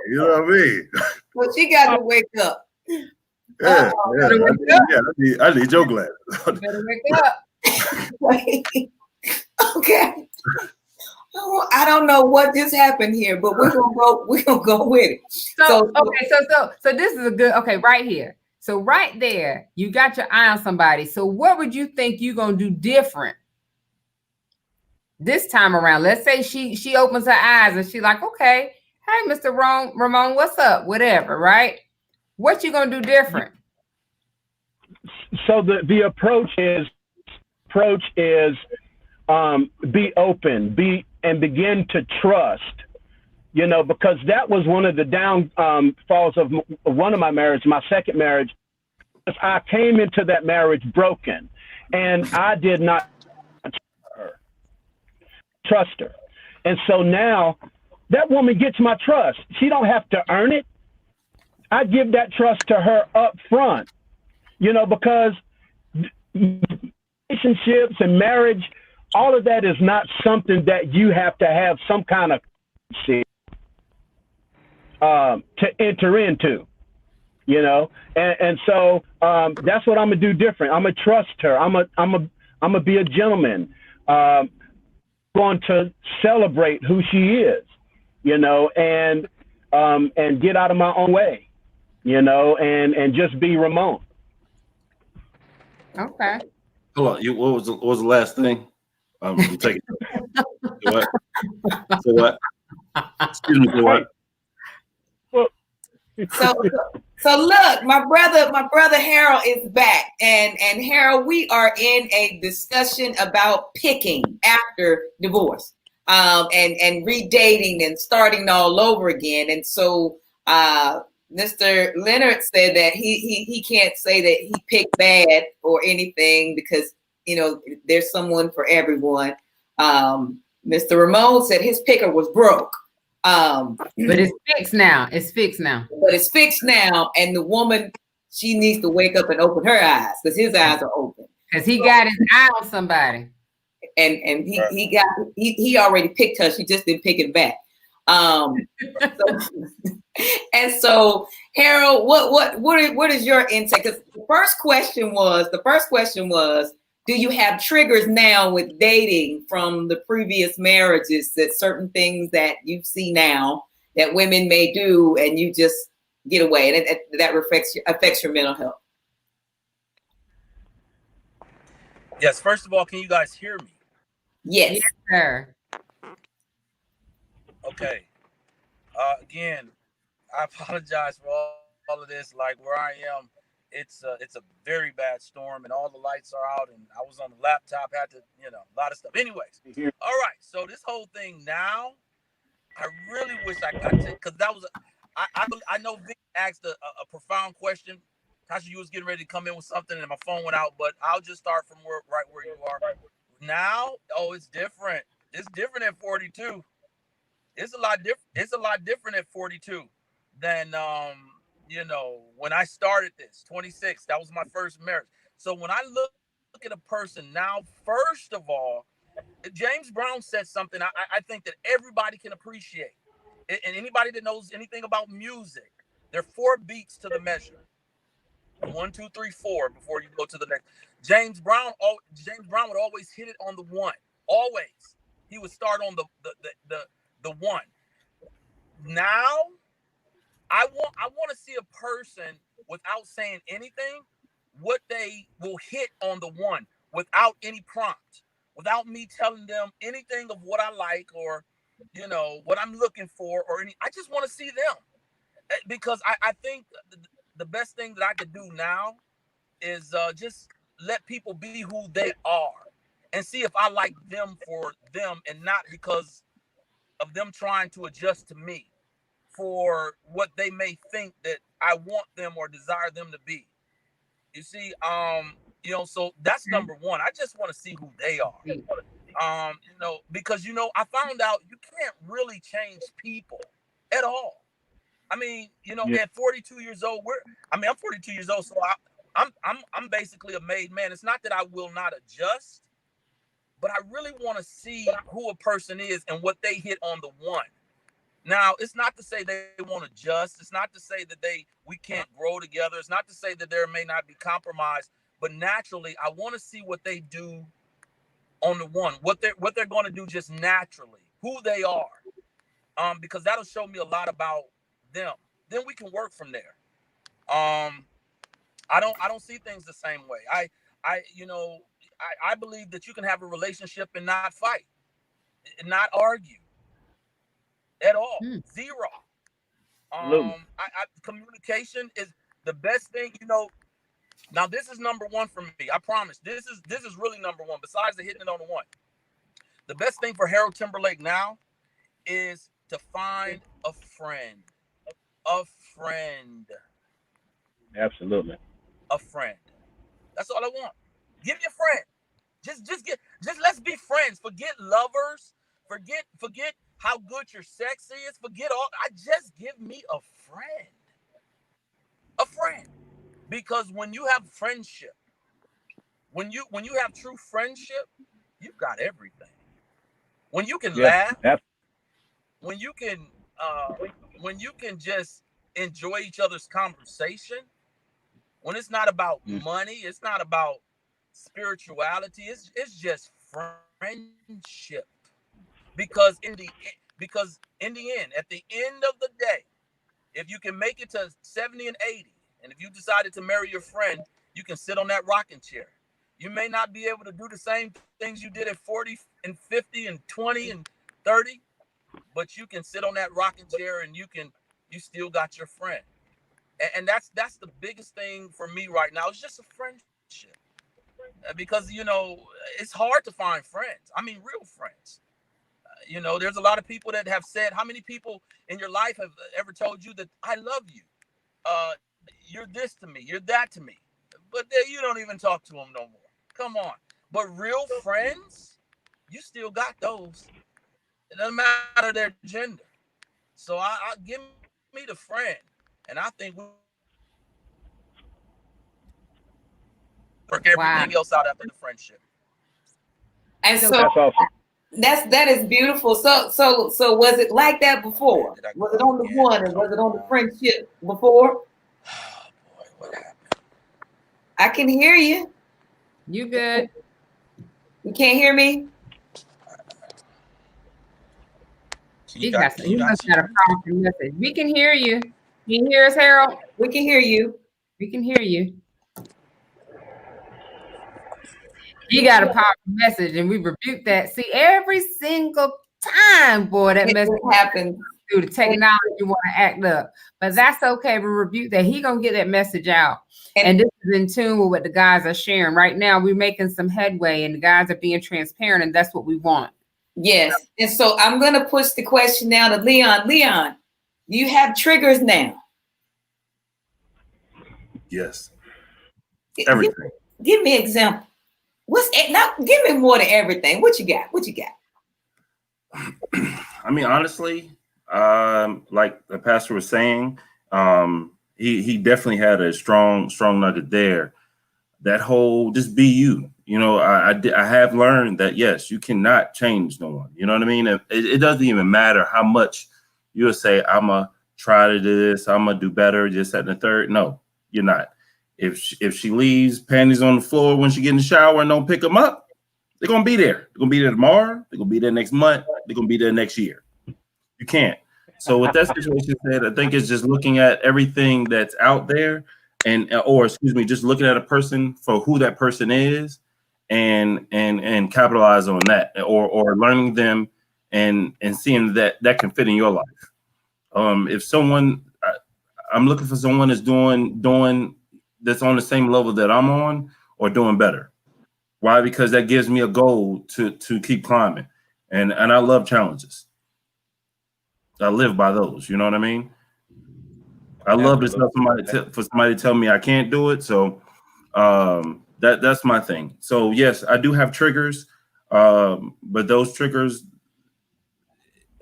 Speaker 4: You know what I mean?
Speaker 2: Well, she got to wake up.
Speaker 4: Yeah. I need your glasses.
Speaker 1: Better wake up.
Speaker 2: Okay. I don't know what just happened here, but we're gonna go with it.
Speaker 1: So this is a good, right here. So right there, you got your eye on somebody. So what would you think you're gonna do different this time around? Let's say she opens her eyes and she's like, okay, hey, Mr. Ramon, what's up? Whatever, right? What you gonna do different?
Speaker 3: So the approach is be open, and begin to trust, you know, because that was one of the downfalls of one of my marriages, my second marriage. I came into that marriage broken, and I did not trust her. And so now that woman gets my trust. She don't have to earn it. I give that trust to her up front, you know, because relationships and marriage, all of that is not something that you have to have some kind of to enter into, you know, and so that's what I'm gonna do different. I'm gonna trust her. I'm gonna be a gentleman. Going to celebrate who she is, you know, and get out of my own way, you know, and just be Ramon.
Speaker 1: Okay.
Speaker 4: Hold on. What was the last thing? You take it. What? So what? Excuse me. For what?
Speaker 2: So look, my brother Harold is back, and Harold, we are in a discussion about picking after divorce, and redating and starting all over again. And so, Mr. Leonard said that he can't say that he picked bad or anything because, you know, there's someone for everyone. Mr. Ramon said his picker was broke.
Speaker 1: But it's fixed now. But
Speaker 2: it's fixed now, and the woman, she needs to wake up and open her eyes because his eyes are open.
Speaker 1: Because he got his eye on somebody.
Speaker 2: And he already picked her. She just didn't pick him back. So Harold, what is your intake? Because the first question was, do you have triggers now with dating from the previous marriages, that certain things that you see now that women may do and you just get away, and that affects your mental health?
Speaker 6: Yes, first of all, can you guys hear me?
Speaker 2: Yes.
Speaker 1: Yes, sir.
Speaker 6: Okay. Again, I apologize for all of this. Like where I am, it's a very bad storm and all the lights are out and I was on the laptop, had to, a lot of stuff. Anyways, all right. So this whole thing now, I really wish I got to, because that was, I know Vic asked a profound question. Tasha, you was getting ready to come in with something and my phone went out, but I'll just start from right where you are. Now, it's different. It's different at 42. It's a lot different. It's a lot different at 42 than when I started this. 26. That was my first marriage. So when I look at a person now, first of all, James Brown said something I think that everybody can appreciate. And anybody that knows anything about music, there are 4 beats to the measure. 1, 2, 3, 4 before you go to the next. James Brown would always hit it on the 1. Always. He would start on the 1. Now, I want to see a person without saying anything, what they will hit on the 1 without any prompt, without me telling them anything of what I like or what I'm looking for or any. I just want to see them, because I think the best thing that I could do now is just let people be who they are and see if I like them for them and not because of them trying to adjust to me for what they may think that I want them or desire them to be. You see, so that's number 1. I just want to see who they are. Because I found out you can't really change people at all. I mean, at 42 years old, I'm 42 years old, so I'm basically a made man. It's not that I will not adjust, but I really want to see who a person is and what they hit on the 1. Now, it's not to say they won't adjust. It's not to say that we can't grow together. It's not to say that there may not be compromise, but naturally, I want to see what they do on the 1, what they're going to do just naturally, who they are, because that'll show me a lot about them. Then we can work from there. I don't see things the same way. I believe that you can have a relationship and not fight, and not argue at all. Zero. Communication is the best thing. Now this is number 1 for me. I promise. This is really number 1. Besides the hitting it on the 1, the best thing for Harold Timberlake now is to find a friend. A friend.
Speaker 3: Absolutely.
Speaker 6: A friend. That's all I want. Give me a friend. Just let's be friends. Forget lovers. Forget how good your sex is. Forget all. Just give me a friend. A friend. Because when you have friendship, when you have true friendship, you've got everything. When you can laugh, when you can just enjoy each other's conversation, when it's not about money, it's not about spirituality, it's just friendship. Because in the end, at the end of the day, if you can make it to 70 and 80, and if you decided to marry your friend, you can sit on that rocking chair. You may not be able to do the same things you did at 40 and 50 and 20 and 30, but you can sit on that rocking chair and you still got your friend. And that's the biggest thing for me right now. It's just a friendship. Because, it's hard to find friends. I mean, real friends. There's a lot of people that have said, how many people in your life have ever told you that I love you? You're this to me, you're that to me. But you don't even talk to them no more. Come on. But real friends, you still got those. It doesn't matter their gender. So I give me the friend. And I think we work everything else out after the friendship.
Speaker 2: And so
Speaker 3: that's awesome.
Speaker 2: That is beautiful. So was it like that before? Was it on the 1 and was it on the friendship before?
Speaker 6: Oh boy, what happened?
Speaker 2: I can hear you.
Speaker 1: You good?
Speaker 2: You can't hear me?
Speaker 1: He must have a powerful message. We can hear you. Can you hear us, Harold?
Speaker 2: We can hear you.
Speaker 1: We can hear you. He got a powerful message, and we rebuke that. See, every single time, boy, that message
Speaker 2: happens
Speaker 1: through the technology want to act up. But that's okay. We rebuke that. He gonna get that message out. And this is in tune with what the guys are sharing. Right now, we're making some headway, and the guys are being transparent, and that's what we want.
Speaker 2: Yes. And so I'm going to push the question now to Leon. Leon, you have triggers now.
Speaker 4: Yes. Everything.
Speaker 2: Give me an example. Give me more than everything. What you got? What you got?
Speaker 4: I mean, honestly, like the pastor was saying, he definitely had a strong nugget there. That whole just be you. You know, I have learned that, yes, you cannot change no one. You know what I mean? It doesn't even matter how much you'll say, I'm going to try to do this, I'm going to do better, just at the third. No, you're not. If she leaves panties on the floor when she get in the shower and don't pick them up, they're going to be there. They're going to be there tomorrow. They're going to be there next month. They're going to be there next year. You can't. So with that situation said, I think it's just looking at everything that's out there just looking at a person for who that person is and capitalize on that or learning them and seeing that can fit in your life. If someone, I'm looking for someone that's doing that's on the same level that I'm on or doing better. Why? Because that gives me a goal to keep climbing. And I love challenges. I live by those, you know what I mean? I love to tell somebody to tell me I can't do it. So that's my thing. So yes, I do have triggers, but those triggers,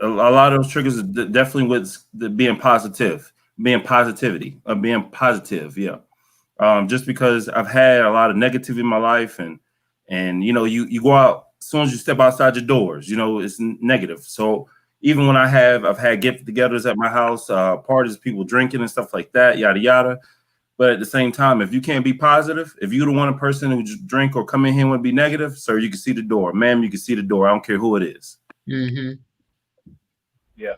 Speaker 4: a lot of those triggers are definitely with being positive, being positive. Yeah. Just because I've had a lot of negativity in my life and you know, you go out, as soon as you step outside your doors, you know, it's negative. So even when I've had get-togethers at my house, parties, people drinking and stuff like that, yada, yada. But at the same time, if you can't be positive, if you're the one person who just drink or come in here and be negative, sir, you can see the door. Ma'am, you can see the door. I don't care who it is.
Speaker 1: Mm-hmm.
Speaker 3: Yeah.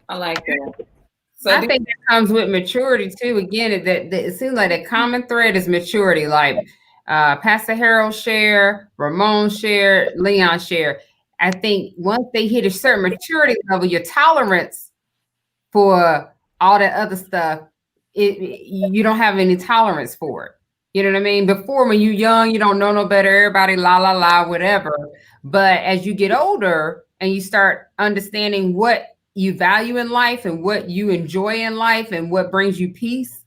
Speaker 2: I like that. So
Speaker 1: I think that comes with maturity too. Again, that it seems like a common thread is maturity. Like Pastor Harold share, Ramon share, Leon share. I think once they hit a certain maturity level, your tolerance for all that other stuff, you don't have any tolerance for it. You know what I mean? Before, when you're young, you don't know no better. Everybody la, whatever. But as you get older and you start understanding what you value in life and what you enjoy in life and what brings you peace,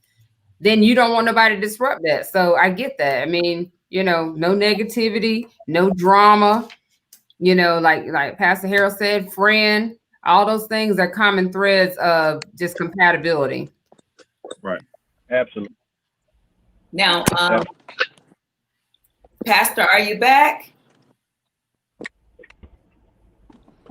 Speaker 1: then you don't want nobody to disrupt that. So I get that. I mean, you know, no negativity, no drama. You know, like Pastor Harold said, friend, all those things are common threads of just compatibility.
Speaker 3: Right. Absolutely.
Speaker 2: now, Pastor, are you back?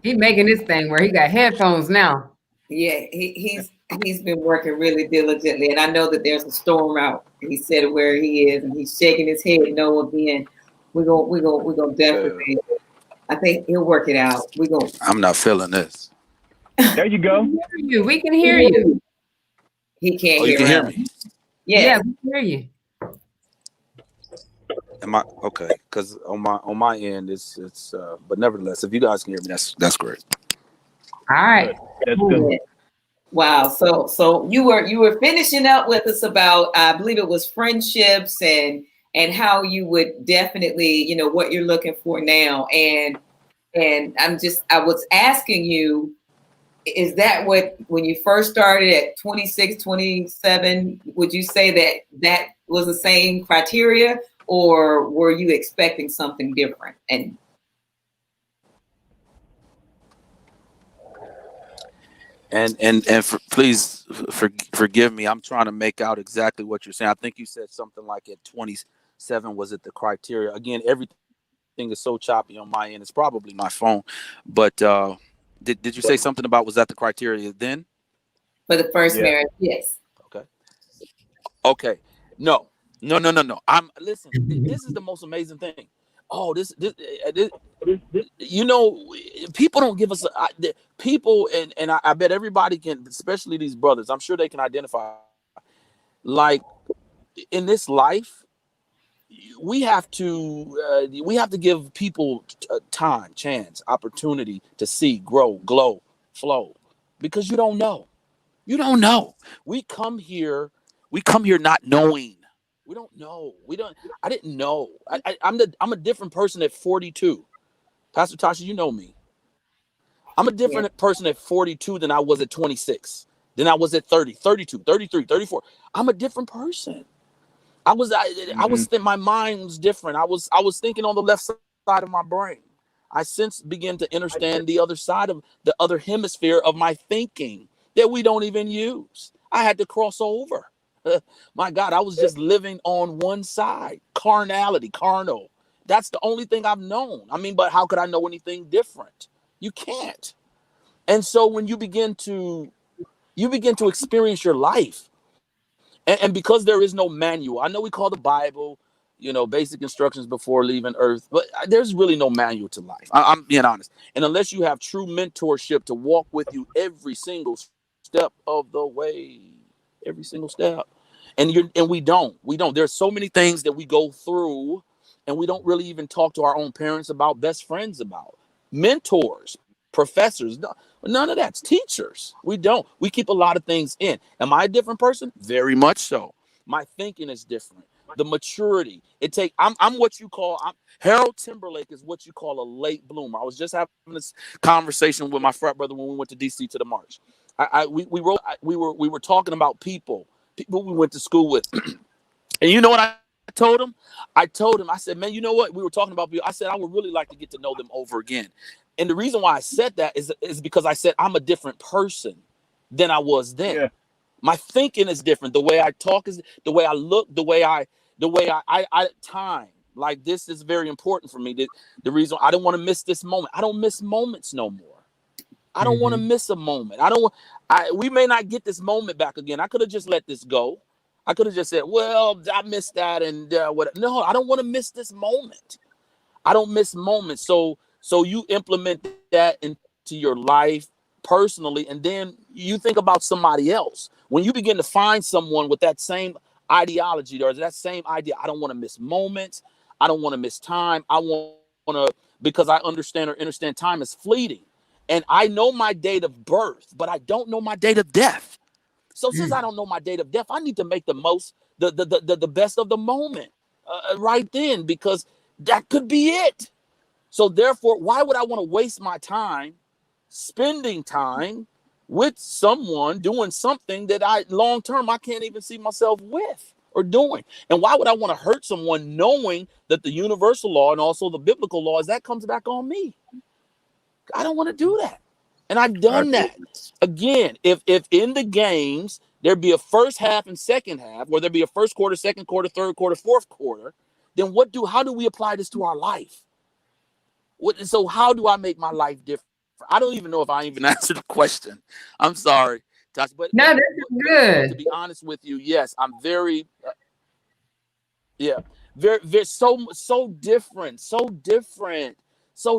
Speaker 1: He's making this thing where he got headphones now.
Speaker 2: Yeah, he's been working really diligently, and I know that there's a storm out. He said where he is, and he's shaking his head no again. We're gonna definitely. I think he'll work it out.
Speaker 6: I'm not feeling this.
Speaker 3: There you go.
Speaker 1: We can hear you.
Speaker 2: He can't
Speaker 6: Oh, you can hear
Speaker 2: us.
Speaker 6: me?
Speaker 2: Yeah,
Speaker 1: we can hear you.
Speaker 6: Am I okay? Because on my end, it's but nevertheless, if you guys can hear me, that's great.
Speaker 1: All right.
Speaker 3: That's good.
Speaker 2: Wow. So you were finishing up with us about, I believe it was friendships and how you would definitely, you know, what you're looking for now. And I was asking you, is that what, when you first started at 26, 27, would you say that was the same criteria, or were you expecting something different?
Speaker 6: Please forgive me. I'm trying to make out exactly what you're saying. I think you said something like at 27 was it the criteria? Again, everything is so choppy on my end. It's probably my phone. But did you say something about, was that the criteria then?
Speaker 2: For the first marriage, yes.
Speaker 6: Okay. No. Listen, this is the most amazing thing. this you know, people don't give us people, and I bet everybody can, especially these brothers, I'm sure they can identify, like, in this life we have to give people time, chance, opportunity to see, grow, glow, flow, because you don't know. We come here not knowing. We don't know. I didn't know. I'm a different person at 42. Pastor Tasha, you know me. I'm a different person at 42 than I was at 26. Than I was at 30, 32, 33, 34. I'm a different person. I was my mind was different. I was thinking on the left side of my brain. I since began to understand the other side of the other hemisphere of my thinking that we don't even use. I had to cross over. My God, I was just living on one side. Carnality, carnal. That's the only thing I've known. I mean, but how could I know anything different? You can't. And so when you begin to experience your life, and because there is no manual, I know we call the Bible, basic instructions before leaving earth, but there's really no manual to life. I'm being honest. And unless you have true mentorship to walk with you every single step of the way, every single step. And we don't. There's so many things that we go through and we don't really even talk to our own parents about, best friends about, mentors, professors. None of that's teachers. We don't. We keep a lot of things in. Am I a different person? Very much so. My thinking is different. The maturity I'm what you call, Harold Timberlake is what you call a late bloomer. I was just having this conversation with my frat brother when we went to DC to the march. We were talking about people we went to school with. And you know what I told him? I said, man, you know what? We were talking about people. I said, I would really like to get to know them over again. And the reason why I said that is because I said I'm a different person than I was then. Yeah. My thinking is different. The way I talk is the way I look, the way I time. Like, this is very important for me. The reason I don't want to miss this moment. I don't miss moments no more. I don't want to miss a moment. We may not get this moment back again. I could have just let this go. I could have just said, well, I missed that. And what? No, I don't want to miss this moment. I don't miss moments. So you implement that into your life personally, and then you think about somebody else. When you begin to find someone with that same ideology or that same idea, I don't want to miss moments. I don't want to miss time. I want to, because I understand time is fleeting. And I know my date of birth, but I don't know my date of death. So since I don't know my date of death, I need to make the most, the best of the moment right then, because that could be it. So therefore, why would I want to waste my time spending time with someone doing something that long term I can't even see myself with or doing? And why would I want to hurt someone knowing that the universal law and also the biblical law is that comes back on me? I don't want to do that. And I've done that. Again, if in the games there'd be a first half and second half, or there'd be a first quarter, second quarter, third quarter, fourth quarter, then how do we apply this to our life? So how do I make my life different? I don't even know if I even answered the question. I'm sorry, Tasha, but
Speaker 1: no, this is good.
Speaker 6: To be honest with you, yes, I'm very, very so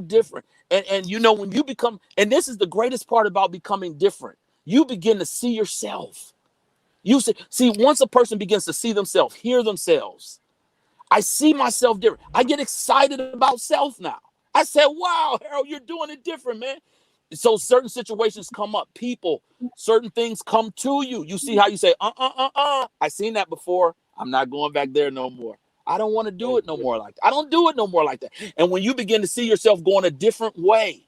Speaker 6: different. And when you become, and this is the greatest part about becoming different, you begin to see yourself. You see, once a person begins to see themselves, hear themselves, I see myself different. I get excited about self now. I said, wow, Harold, you're doing it different, man. So certain situations come up, people, certain things come to you. You see how you say, I seen that before. I'm not going back there no more. I don't want to do it no more like that. I don't do it no more like that. And when you begin to see yourself going a different way,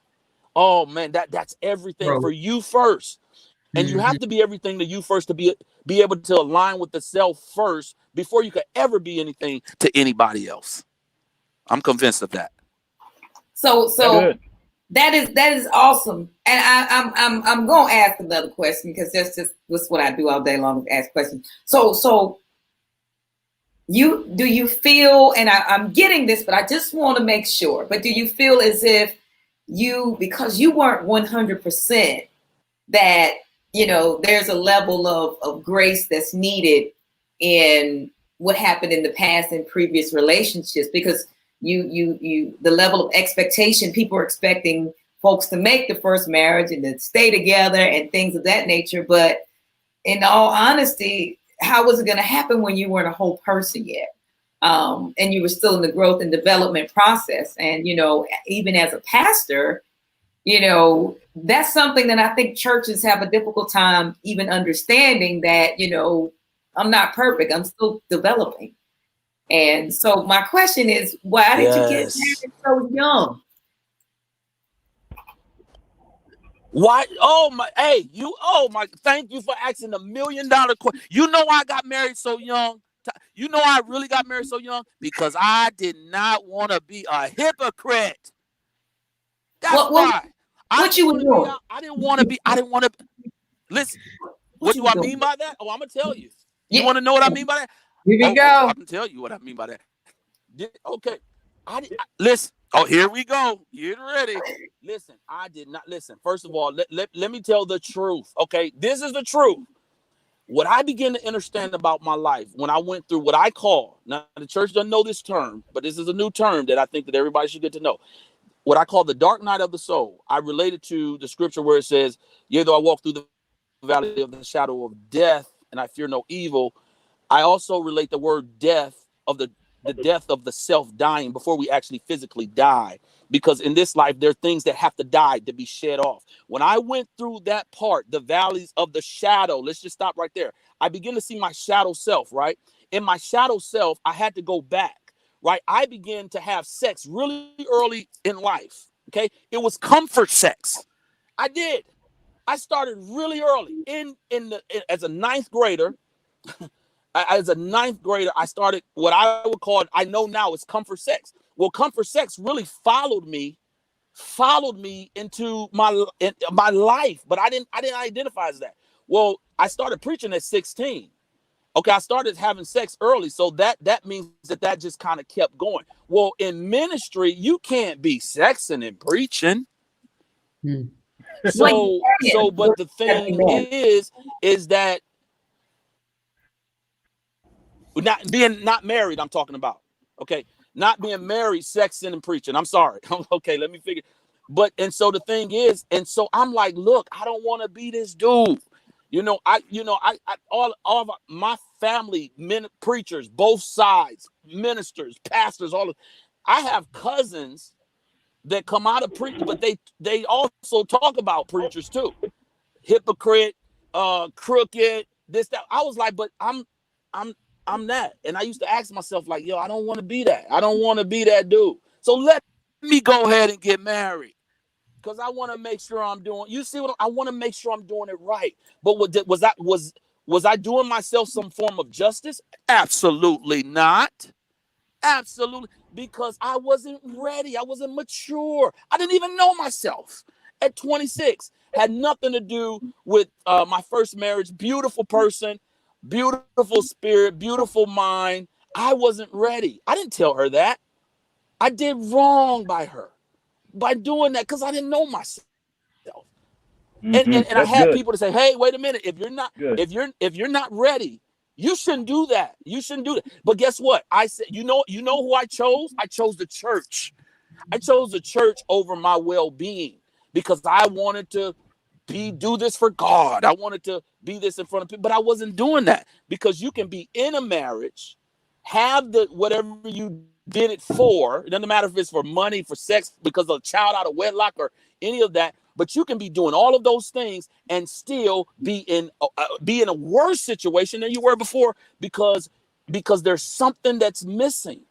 Speaker 6: oh man, that's everything for you first. And you have to be everything to you first to be able to align with the self first before you could ever be anything to anybody else. I'm convinced of that.
Speaker 2: So that is awesome. And I'm gonna ask another question, because that's what I do all day long, ask questions. So do you feel, and I'm getting this, but I just want to make sure, but do you feel as if because you weren't 100%, that there's a level of grace that's needed in what happened in the past in previous relationships? Because the level of expectation people are expecting folks to make the first marriage and to stay together and things of that nature. But in all honesty, how was it going to happen when you weren't a whole person yet? And you were still in the growth and development process. And, even as a pastor, that's something that I think churches have a difficult time even understanding that, I'm not perfect. I'm still developing. And so my question is, why did you get married so young?
Speaker 6: Why? Oh my! Hey, thank you for asking $1 million question. You know I got married so young. You know I really got married so young because I did not want to be a hypocrite. That's why.
Speaker 2: What you were doing?
Speaker 6: I didn't want to. Listen. What do I mean by that? Oh, I'm gonna tell you. You want to know what I mean by that?
Speaker 1: Here we go.
Speaker 6: I can tell you what I mean by that. Okay. Listen. Oh, here we go. Get ready. Listen, I did not listen. First of all, let me tell the truth. Okay, this is the truth. What I began to understand about my life when I went through what I call, now the church doesn't know this term, but this is a new term that I think that everybody should get to know. What I call the dark night of the soul. I related to the scripture where it says, yea, though I walk through the valley of the shadow of death and I fear no evil. I also relate the word death of the death of the self dying before we actually physically die, because in this life there are things that have to die to be shed off. When I went through that part, the valleys of the shadow, let's just stop right there. I begin to see my shadow self, right? In my shadow self, I had to go back, right? I began to have sex really early in life. Okay, it was comfort sex. I started really early as a ninth grader. As a ninth grader, I started what I would call, I know now, is comfort sex. Well, comfort sex really followed me into my life, but I didn't identify as that. Well, I started preaching at 16. Okay, I started having sex early, so that means that just kind of kept going. Well, in ministry, you can't be sexing and preaching. So, but the thing is that not married, I'm talking about. Okay. Not being married, sexing and preaching. I'm sorry. Okay, let me figure. But and so the thing is, and so I'm like, look, I don't want to be this dude. All of my family, preachers, both sides, ministers, pastors, I have cousins that come out of preaching, but they also talk about preachers too. Hypocrite, crooked, this, that. I was like, but I'm that. And I used to ask myself, like, yo, I don't want to be that. I don't want to be that dude. So let me go ahead and get married. Because I want to make sure I'm doing, you see what I want to make sure I'm doing it right. But was I doing myself some form of justice? Absolutely not. Absolutely. Because I wasn't ready. I wasn't mature. I didn't even know myself at 26. Had nothing to do with my first marriage. Beautiful person. Beautiful spirit, beautiful mind. I wasn't ready. I didn't tell her that. I did wrong by her by doing that because I didn't know myself. And I had people to say, "Hey, wait a minute. If you're not ready, you shouldn't do that. You shouldn't do that." But guess what? I said, you know who I chose? I chose the church. I chose the church over my well-being because I wanted to do this for God. I wanted to be this in front of people, but I wasn't doing that because you can be in a marriage, have the whatever you did it for. It doesn't matter if it's for money, for sex, because of a child out of wedlock or any of that. But you can be doing all of those things and still be in a worse situation than you were before because there's something that's missing.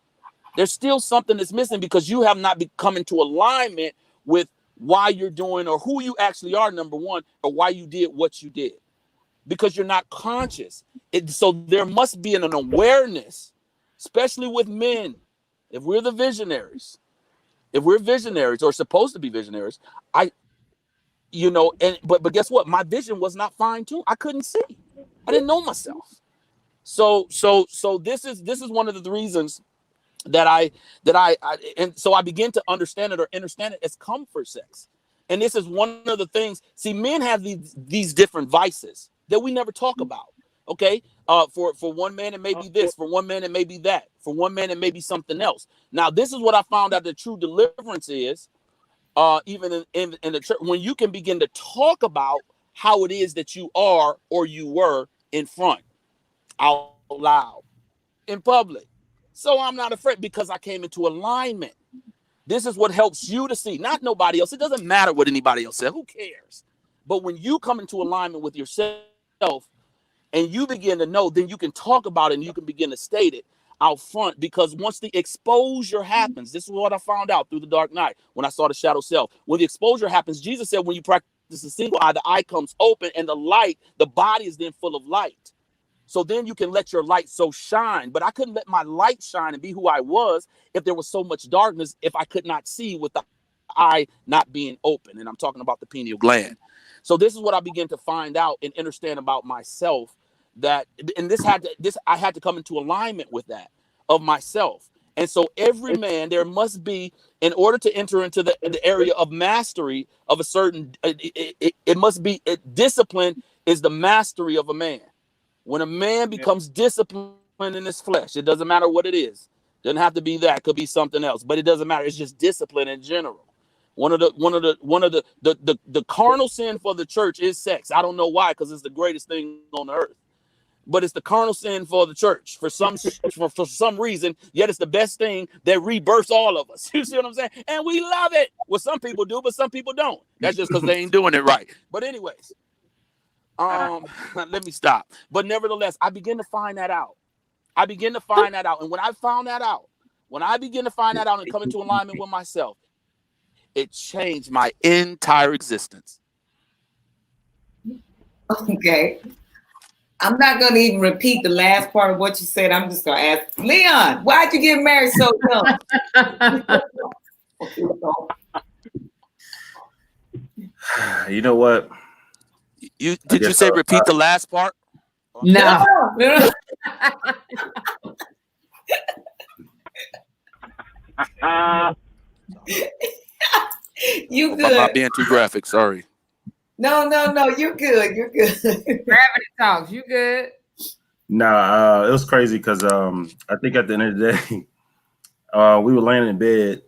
Speaker 6: There's still something that's missing because you have not come into alignment with why you're doing or who you actually are, number one, or why you did what you did, because you're not conscious. So there must be an awareness, especially with men. If we're visionaries or supposed to be visionaries, but guess what? My vision was not fine-tuned. I couldn't see. I didn't know myself. So this is one of the reasons and so I begin to understand it as comfort sex. And this is one of the things. See, men have these different vices that we never talk about. Okay, For one man, it may be this. For one man, it may be that. For one man, it may be something else. Now, this is what I found out the true deliverance is, even in the church, when you can begin to talk about how it is that you are or you were in front, out loud, in public. So I'm not afraid because I came into alignment. This is what helps you to see, not nobody else. It doesn't matter what anybody else said. Who cares? But when you come into alignment with yourself and you begin to know, then you can talk about it and you can begin to state it out front. Because once the exposure happens, this is what I found out through the dark night when I saw the shadow self. When the exposure happens, Jesus said, when you practice a single eye, the eye comes open and the light, the body is then full of light. So then you can let your light so shine. But I couldn't let my light shine and be who I was if there was so much darkness, if I could not see with the eye not being open. And I'm talking about the pineal gland. So this is what I began to find out and understand about myself, that, and I had to come into alignment with that of myself. And so every man, there must be, in order to enter into the area of mastery of a certain, it must be, discipline is the mastery of a man. When a man becomes disciplined in his flesh, it doesn't matter what it is. Doesn't have to be that, could be something else, but it doesn't matter. It's just discipline in general. One of the carnal sin for the church is sex. I don't know why, because it's the greatest thing on earth. But it's the carnal sin for the church for some reason. Yet it's the best thing that rebirths all of us. You see what I'm saying? And we love it. Well, some people do, but some people don't. That's just because they ain't doing it right. But anyways. Let me stop. But nevertheless, I begin to find that out. And when I found that out, when I begin to find that out and come into alignment with myself, it changed my entire existence.
Speaker 2: Okay. I'm not going to even repeat the last part of what you said. I'm just going to ask, Leon, why'd you get married so young?
Speaker 4: You know what?
Speaker 6: Did you say repeat the last part?
Speaker 1: No.
Speaker 2: You good?
Speaker 6: I'm not being too graphic. Sorry.
Speaker 2: No, you're good. You're good.
Speaker 1: Gravity talks. You good?
Speaker 4: Nah, it was crazy because I think at the end of the day, we were laying in bed,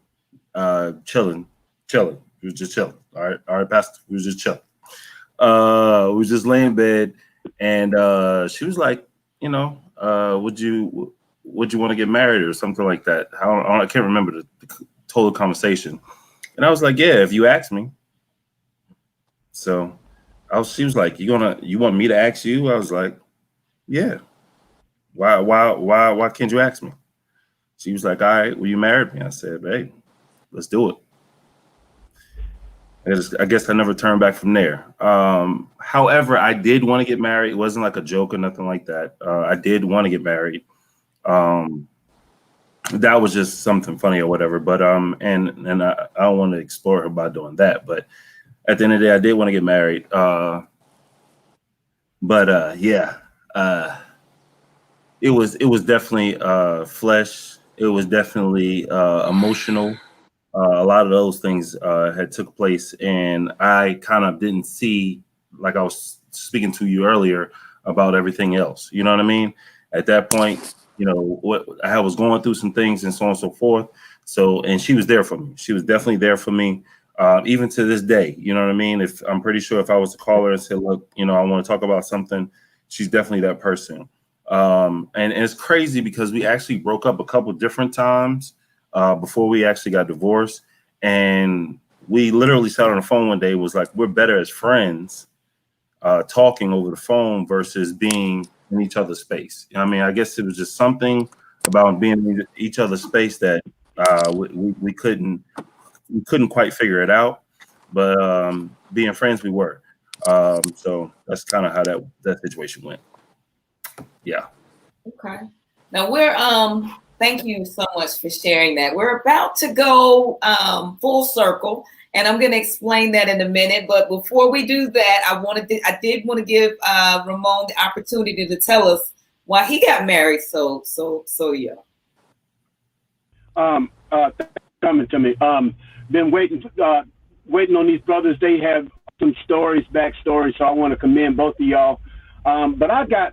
Speaker 4: chilling. We was just chilling. All right, Pastor. We was just chilling. We was just laying in bed, and she was like, would you want to get married or something like that? I can't remember the total conversation. And I was like, yeah, if you ask me. So she was like, you want me to ask you? I was like, yeah. Why can't you ask me? She was like, all right, will you marry me? I said, hey, let's do it. I guess I never turned back from there. However, I did want to get married. It wasn't like a joke or nothing like that. I did want to get married. That was just something funny or whatever. But and I don't want to explore her by doing that. But at the end of the day, I did want to get married. It was definitely flesh. It was definitely emotional. A lot of those things had took place, and I kind of didn't see, like I was speaking to you earlier about everything else. You know what I mean? At that point, what I was going through some things and so on and so forth. So, and she was there for me. She was definitely there for me, even to this day. You know what I mean? I'm pretty sure if I was to call her and say, look, I want to talk about something, she's definitely that person. And it's crazy because we actually broke up a couple different times before we actually got divorced. And we literally sat on the phone one day, was like, we're better as friends talking over the phone versus being in each other's space. I guess it was just something about being in each other's space that we couldn't quite figure it out, but being friends, we were. So that's kind of how that situation went. Yeah.
Speaker 2: Okay. Now we're thank you so much for sharing that. We're about to go full circle, and I'm going to explain that in a minute. But before we do that, I did want to give Ramon the opportunity to tell us why he got married so young.
Speaker 3: Coming to me. Been waiting on these brothers. They have some backstories, so I want to commend both of y'all. But I got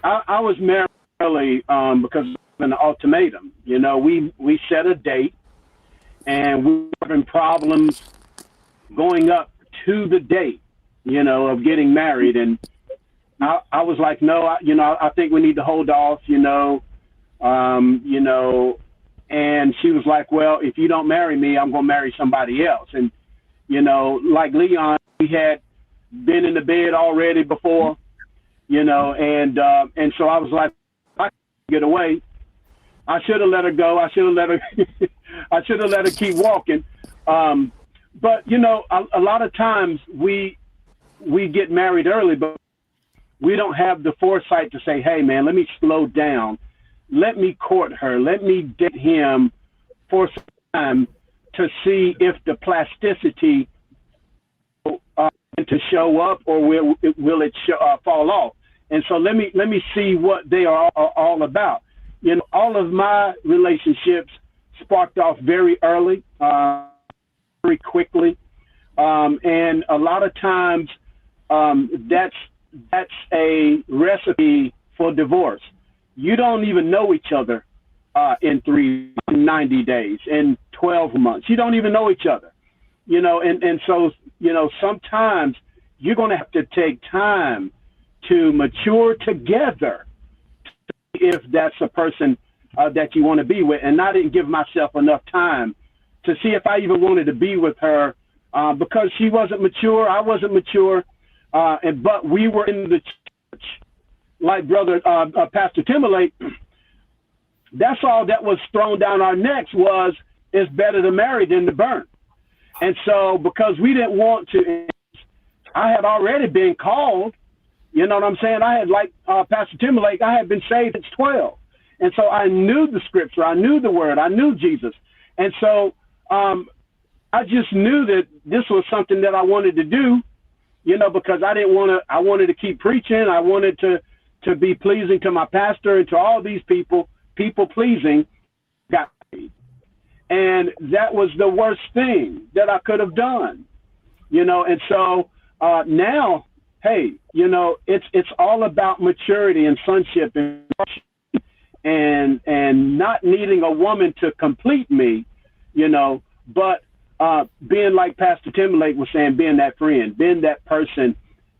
Speaker 3: I was married early because of an ultimatum. You know, we set a date, and we were having problems going up to the date, you know, of getting married. And I was like, no, I think we need to hold off, you know. And she was like, well, if you don't marry me, I'm going to marry somebody else. And, you know, like Leon, we had been in the bed already before, you know, and so I was like, I can't get away. I should have let her go. I should have let her keep walking. But, you know, a lot of times we get married early, but we don't have the foresight to say, hey, man, let me slow down. Let me court her. Let me date him for some time to see if the plasticity to show up, or will it fall off? And so let me see what they are all about. You know, all of my relationships sparked off very early, very quickly, and a lot of times that's a recipe for divorce. You don't even know each other in 90 days, in 12 months. You don't even know each other, you know, and so, you know, sometimes you're going to have to take time to mature together if that's a person that you want to be with. And I didn't give myself enough time to see if I even wanted to be with her because she wasn't mature. I wasn't mature. But we were in the church. Like brother Pastor Timberlake, that's all that was thrown down our necks was, it's better to marry than to burn. And so because we didn't want to, I had already been called, you know what I'm saying? I had, like Pastor Timberlake, I had been saved since 12. And so I knew the scripture, I knew the word, I knew Jesus. And so I just knew that this was something that I wanted to do, you know, because I wanted to keep preaching. I wanted to be pleasing to my pastor and to all these people pleasing, got me. And that was the worst thing that I could have done, you know. And so now, hey, you know, it's all about maturity and sonship and not needing a woman to complete me, you know, but being like Pastor Timberlake was saying, being that friend, being that person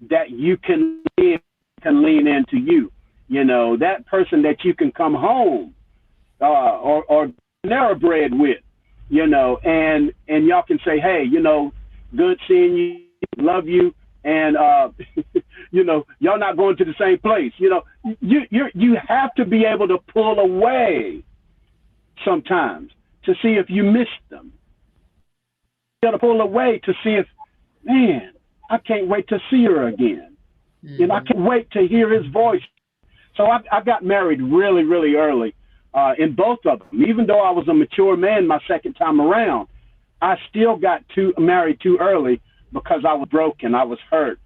Speaker 3: that you can lean into you know, that person that you can come home or narrow bread with, you know, and y'all can say, hey, you know, good seeing you, love you, and you know, y'all not going to the same place. You know, you have to be able to pull away sometimes to see if you missed them. You got to pull away to see if, man, I can't wait to see her again. You know, I can't wait to hear his voice. So I got married really, really early in both of them. Even though I was a mature man my second time around, I still got married too early because I was broken. I was hurt.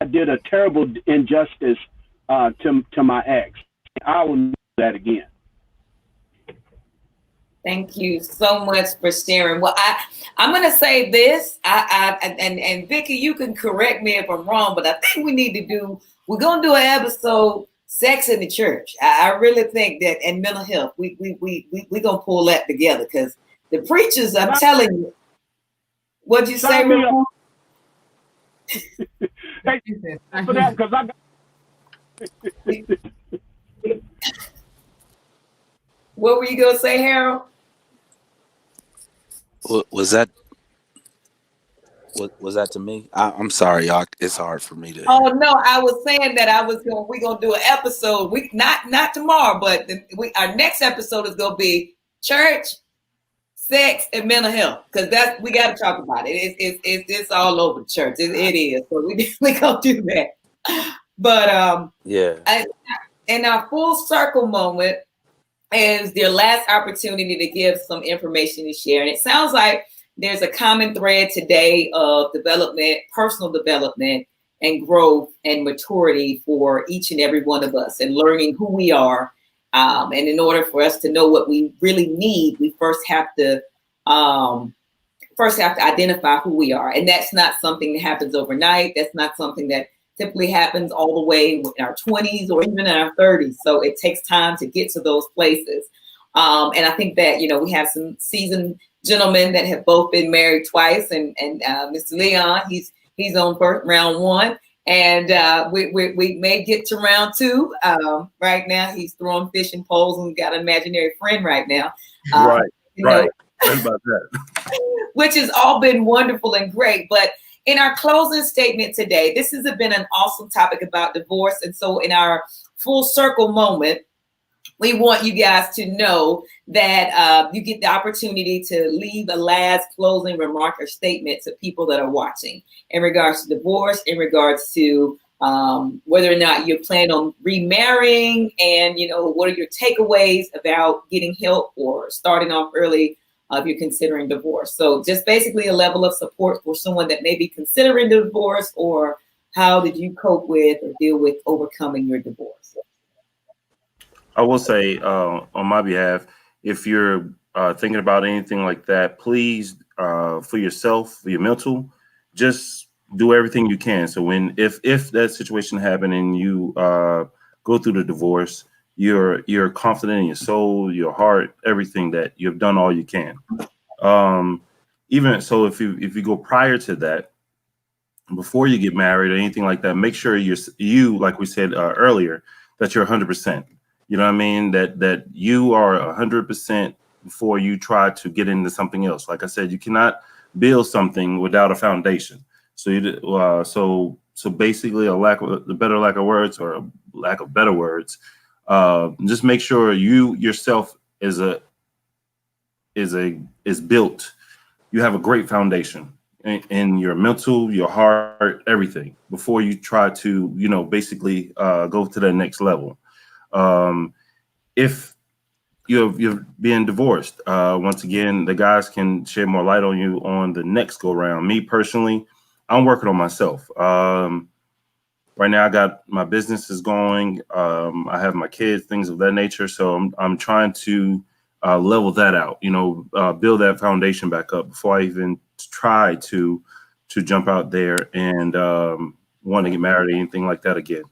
Speaker 3: I did a terrible injustice to my ex. I will do that again.
Speaker 2: Thank you so much for sharing. Well, I'm going to say this, and Vicky, you can correct me if I'm wrong, but I think we're going to do an episode, Sex in the Church. I really think that, and mental health, we're going to pull that together because the preachers, I'm telling you, what'd you say, Ramon?
Speaker 3: Thank you for that, because I got...
Speaker 2: What were you going to say, Harold?
Speaker 6: Was that to me? I'm sorry, y'all. It's hard for me to.
Speaker 2: Oh no, I was saying that we're gonna do an episode. We not tomorrow, but our next episode is gonna be church, sex, and mental health, because we got to talk about it. It's all over the church. It is. So we gonna do that. But
Speaker 6: yeah.
Speaker 2: In our full circle moment is their last opportunity to give some information to share, and it sounds like there's a common thread today of development, personal development, and growth and maturity for each and every one of us, and learning who we are. And in order for us to know what we really need, we first have to identify who we are. And that's not something that happens overnight. That's not something that typically happens all the way in our 20s or even in our 30s. So it takes time to get to those places. And I think that, we have some seasoned gentlemen that have both been married twice, and Mr. Leon, he's on round one, and we may get to round two. Right now, he's throwing fishing poles and got an imaginary friend right now.
Speaker 4: Right. Think about that.
Speaker 2: Which has all been wonderful and great. But in our closing statement today, this has been an awesome topic about divorce. And so in our full circle moment, we want you guys to know that you get the opportunity to leave a last closing remark or statement to people that are watching in regards to divorce, in regards to whether or not you plan on remarrying, and what are your takeaways about getting help or starting off early if you're considering divorce. So just basically a level of support for someone that may be considering divorce, or how did you cope with or deal with overcoming your divorce?
Speaker 4: I will say on my behalf, if you're thinking about anything like that, please, for yourself, for your mental, just do everything you can. So if that situation happened and you go through the divorce, you're confident in your soul, your heart, everything, that you've done all you can. Even so, if you go prior to that, before you get married or anything like that, make sure you like we said earlier, that you're 100%. You know what I mean? That you are 100% before you try to get into something else. Like I said, you cannot build something without a foundation. So so basically, the better lack of words, or a lack of better words, just make sure you yourself is built. You have a great foundation in your mental, your heart, everything, before you try to basically go to the next level. If you're being divorced, once again, the guys can shed more light on you on the next go round. Me personally, I'm working on myself. Right now I got my business is going. I have my kids, things of that nature. So I'm trying to level that out, build that foundation back up before I even try to jump out there and want to get married or anything like that again.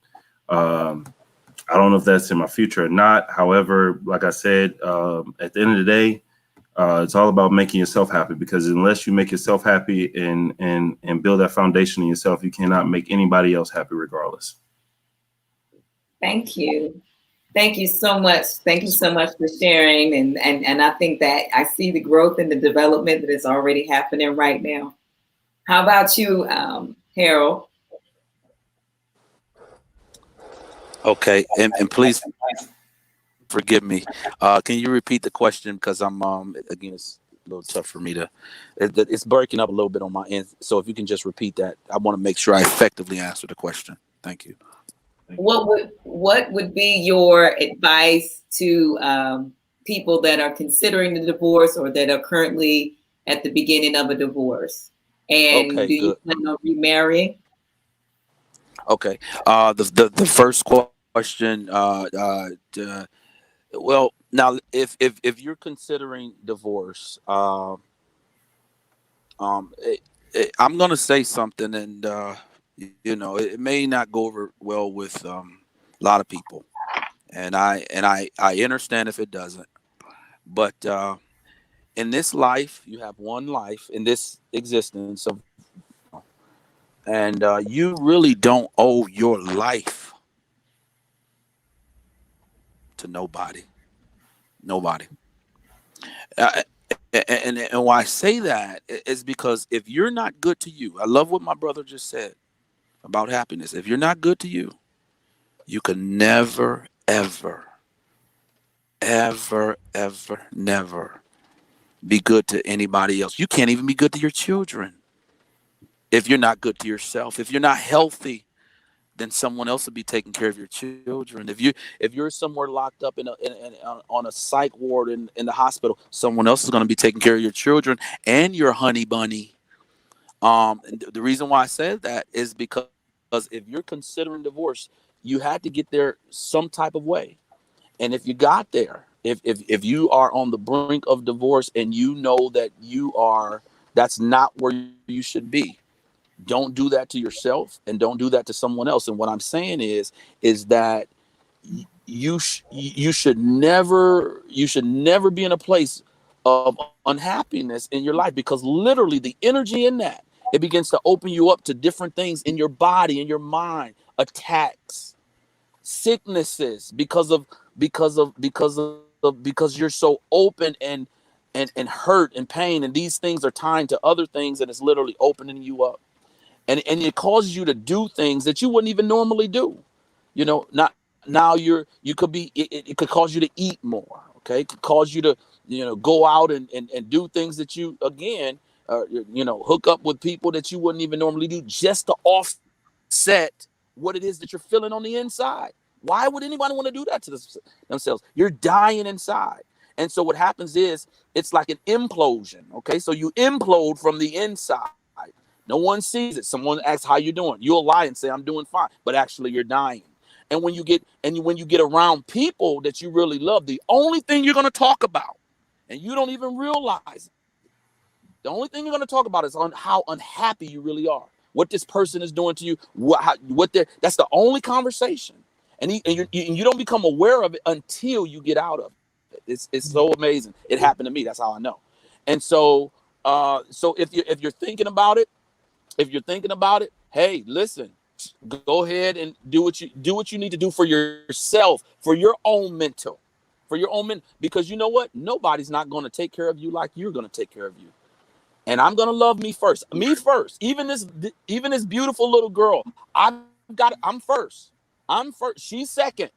Speaker 4: I don't know if that's in my future or not. However, like I said, at the end of the day, it's all about making yourself happy, because unless you make yourself happy and build that foundation in yourself, you cannot make anybody else happy regardless.
Speaker 2: Thank you. Thank you so much. Thank you so much for sharing. And I think that I see the growth and the development that is already happening right now. How about you, Harold?
Speaker 6: Okay, and please forgive me. Can you repeat the question? Because I'm again, it's a little tough for me to. It's breaking up a little bit on my end. So if you can just repeat that, I want to make sure I effectively answer the question. Thank you.
Speaker 2: What would be your advice to people that are considering the divorce, or that are currently at the beginning of a divorce? And
Speaker 6: Okay,
Speaker 2: do you plan on remarrying?
Speaker 6: Okay. The first question. Well, now if you're considering divorce, I'm gonna say something, and it may not go over well with a lot of people, and I understand if it doesn't, but in this life, you have one life in this existence of. And you really don't owe your life to nobody. Nobody. And why I say that is because if you're not good to you, I love what my brother just said about happiness. If you're not good to you, you can never, ever, ever, ever, never be good to anybody else. You can't even be good to your children if you're not good to yourself. If you're not healthy, then someone else will be taking care of your children. If you're somewhere locked up on a psych ward in the hospital, someone else is going to be taking care of your children and your honey bunny. And the reason why I said that is because if you're considering divorce, you had to get there some type of way. And if you got there, if you are on the brink of divorce and you know that that's not where you should be, Don't do that to yourself, and don't do that to someone else. And what I'm saying is that you should never be in a place of unhappiness in your life, because literally the energy in that, it begins to open you up to different things in your body, in your mind, attacks, sicknesses, because you're so open and hurt and pain, and these things are tying to other things, and it's literally opening you up, and it causes you to do things that you wouldn't even normally do. Not now you could be, it could cause you to eat more. Okay, it could cause you to go out and do things that you, again, hook up with people that you wouldn't even normally do, just to offset what it is that you're feeling on the inside. Why would anybody want to do that to themselves? You're dying inside. And so what happens is, it's like an implosion. Okay, so you implode from the inside. No one sees it. Someone asks how you're doing, you'll lie and say I'm doing fine, but actually you're dying. And when you get around people that you really love, the only thing you're going to talk about, and you don't even realize it, the only thing you're going to talk about is on how unhappy you really are, what this person is doing to you, that's the only conversation. And you don't become aware of it until you get out of it. It's so amazing. It happened to me. That's how I know. And so if you're thinking about it, hey, listen, go ahead and do what you need to do for yourself, for your own mental, because you know what? Nobody's not going to take care of you like you're going to take care of you. And I'm going to love me first. Even this beautiful little girl, I'm first. She's second.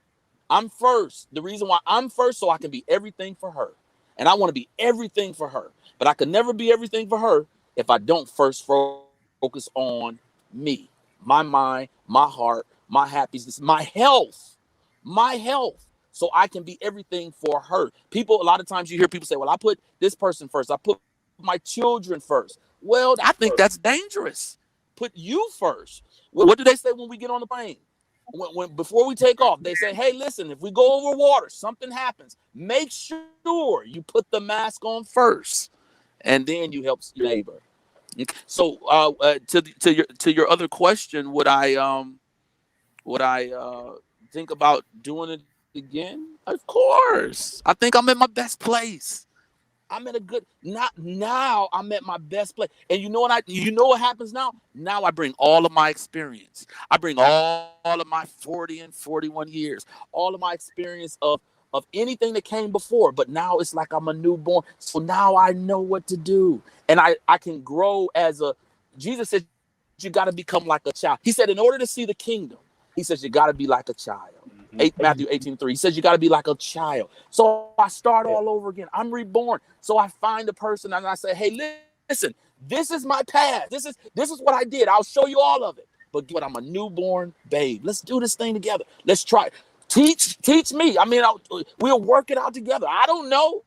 Speaker 6: I'm first. The reason why I'm first, so I can be everything for her. And I want to be everything for her. But I can never be everything for her if I don't first focus on me, my mind, my heart, my happiness, my health, so I can be everything for her. People, a lot of times you hear people say, well, I put this person first. I put my children first. Well, I think that's dangerous. Put you first. What do they say when we get on the plane? When before we take off, they say, hey, listen, if we go over water, something happens, make sure you put the mask on first, and then you help your neighbor. So to your other question, would I think about doing it again? Of course. I think I'm at my best place. I'm at I'm at my best place. And you know what happens now? Now I bring all of my experience. I bring all of my 40 and 41 years, all of my experience of anything that came before. But now it's like I'm a newborn. So now I know what to do. And I can grow Jesus said, you got to become like a child. He said, in order to see the kingdom, he says, you got to be like a child. Matthew 18:3. He says you got to be like a child. So I start all over again. I'm reborn. So I find a person and I say, hey, listen, this is my past. This is what I did. I'll show you all of it. But guess what? I'm a newborn babe. Let's do this thing together. Let's try. Teach me. I mean, we'll work it out together. I don't know.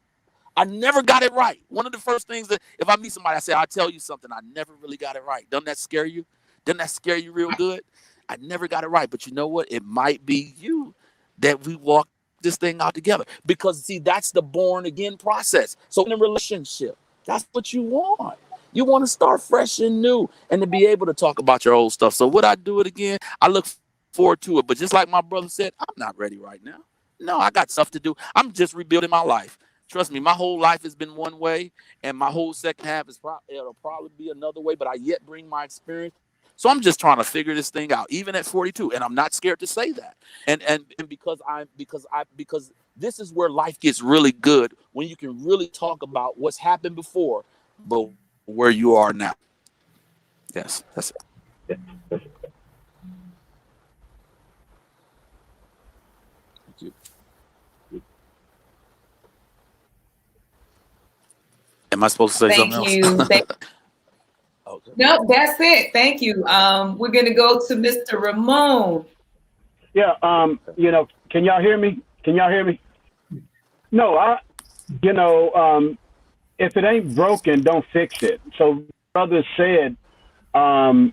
Speaker 6: I never got it right. One of the first things that if I meet somebody, I say, I'll tell you something. I never really got it right. Doesn't that scare you? Doesn't that scare you real good? I never got it right. But you know what? It might be you that we walk this thing out together. Because, see, that's the born again process. So in a relationship, that's what you want. You want to start fresh and new and to be able to talk about your old stuff. So would I do it again? I look forward to it. But just like my brother said, I'm not ready right now. No, I got stuff to do. I'm just rebuilding my life. Trust me, my whole life has been one way, and my whole second half it'll probably be another way, but I yet bring my experience. So I'm just trying to figure this thing out, even at 42, and I'm not scared to say that. And because this is where life gets really good, when you can really talk about what's happened before, but where you are now. Yes, that's it. Thank you. Am I supposed to say something else?
Speaker 2: Thank you. Okay. No, that's it. Thank you. We're going to go to Mr. Ramon.
Speaker 3: Yeah. Can y'all hear me? No, if it ain't broken, don't fix it. So brothers said, kudos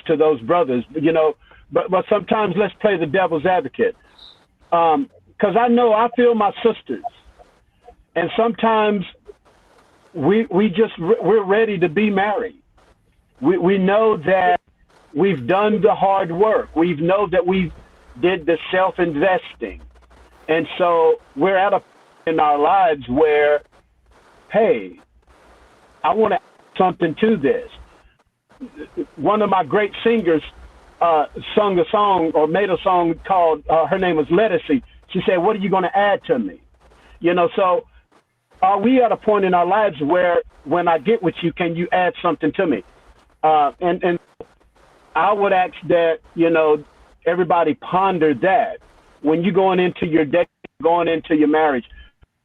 Speaker 3: to those brothers, but sometimes let's play the devil's advocate. Cause I feel my sisters, and sometimes we're ready to be married. We know that we've done the hard work. We know that we did the self-investing. And so we're at a point in our lives where, hey, I want to add something to this. One of my great singers sung a song or made a song called, her name was Lettucey. She said, what are you going to add to me? You know, so are we at a point in our lives where when I get with you, can you add something to me? And I would ask that, you know, everybody ponder that when you're going into your day, going into your marriage,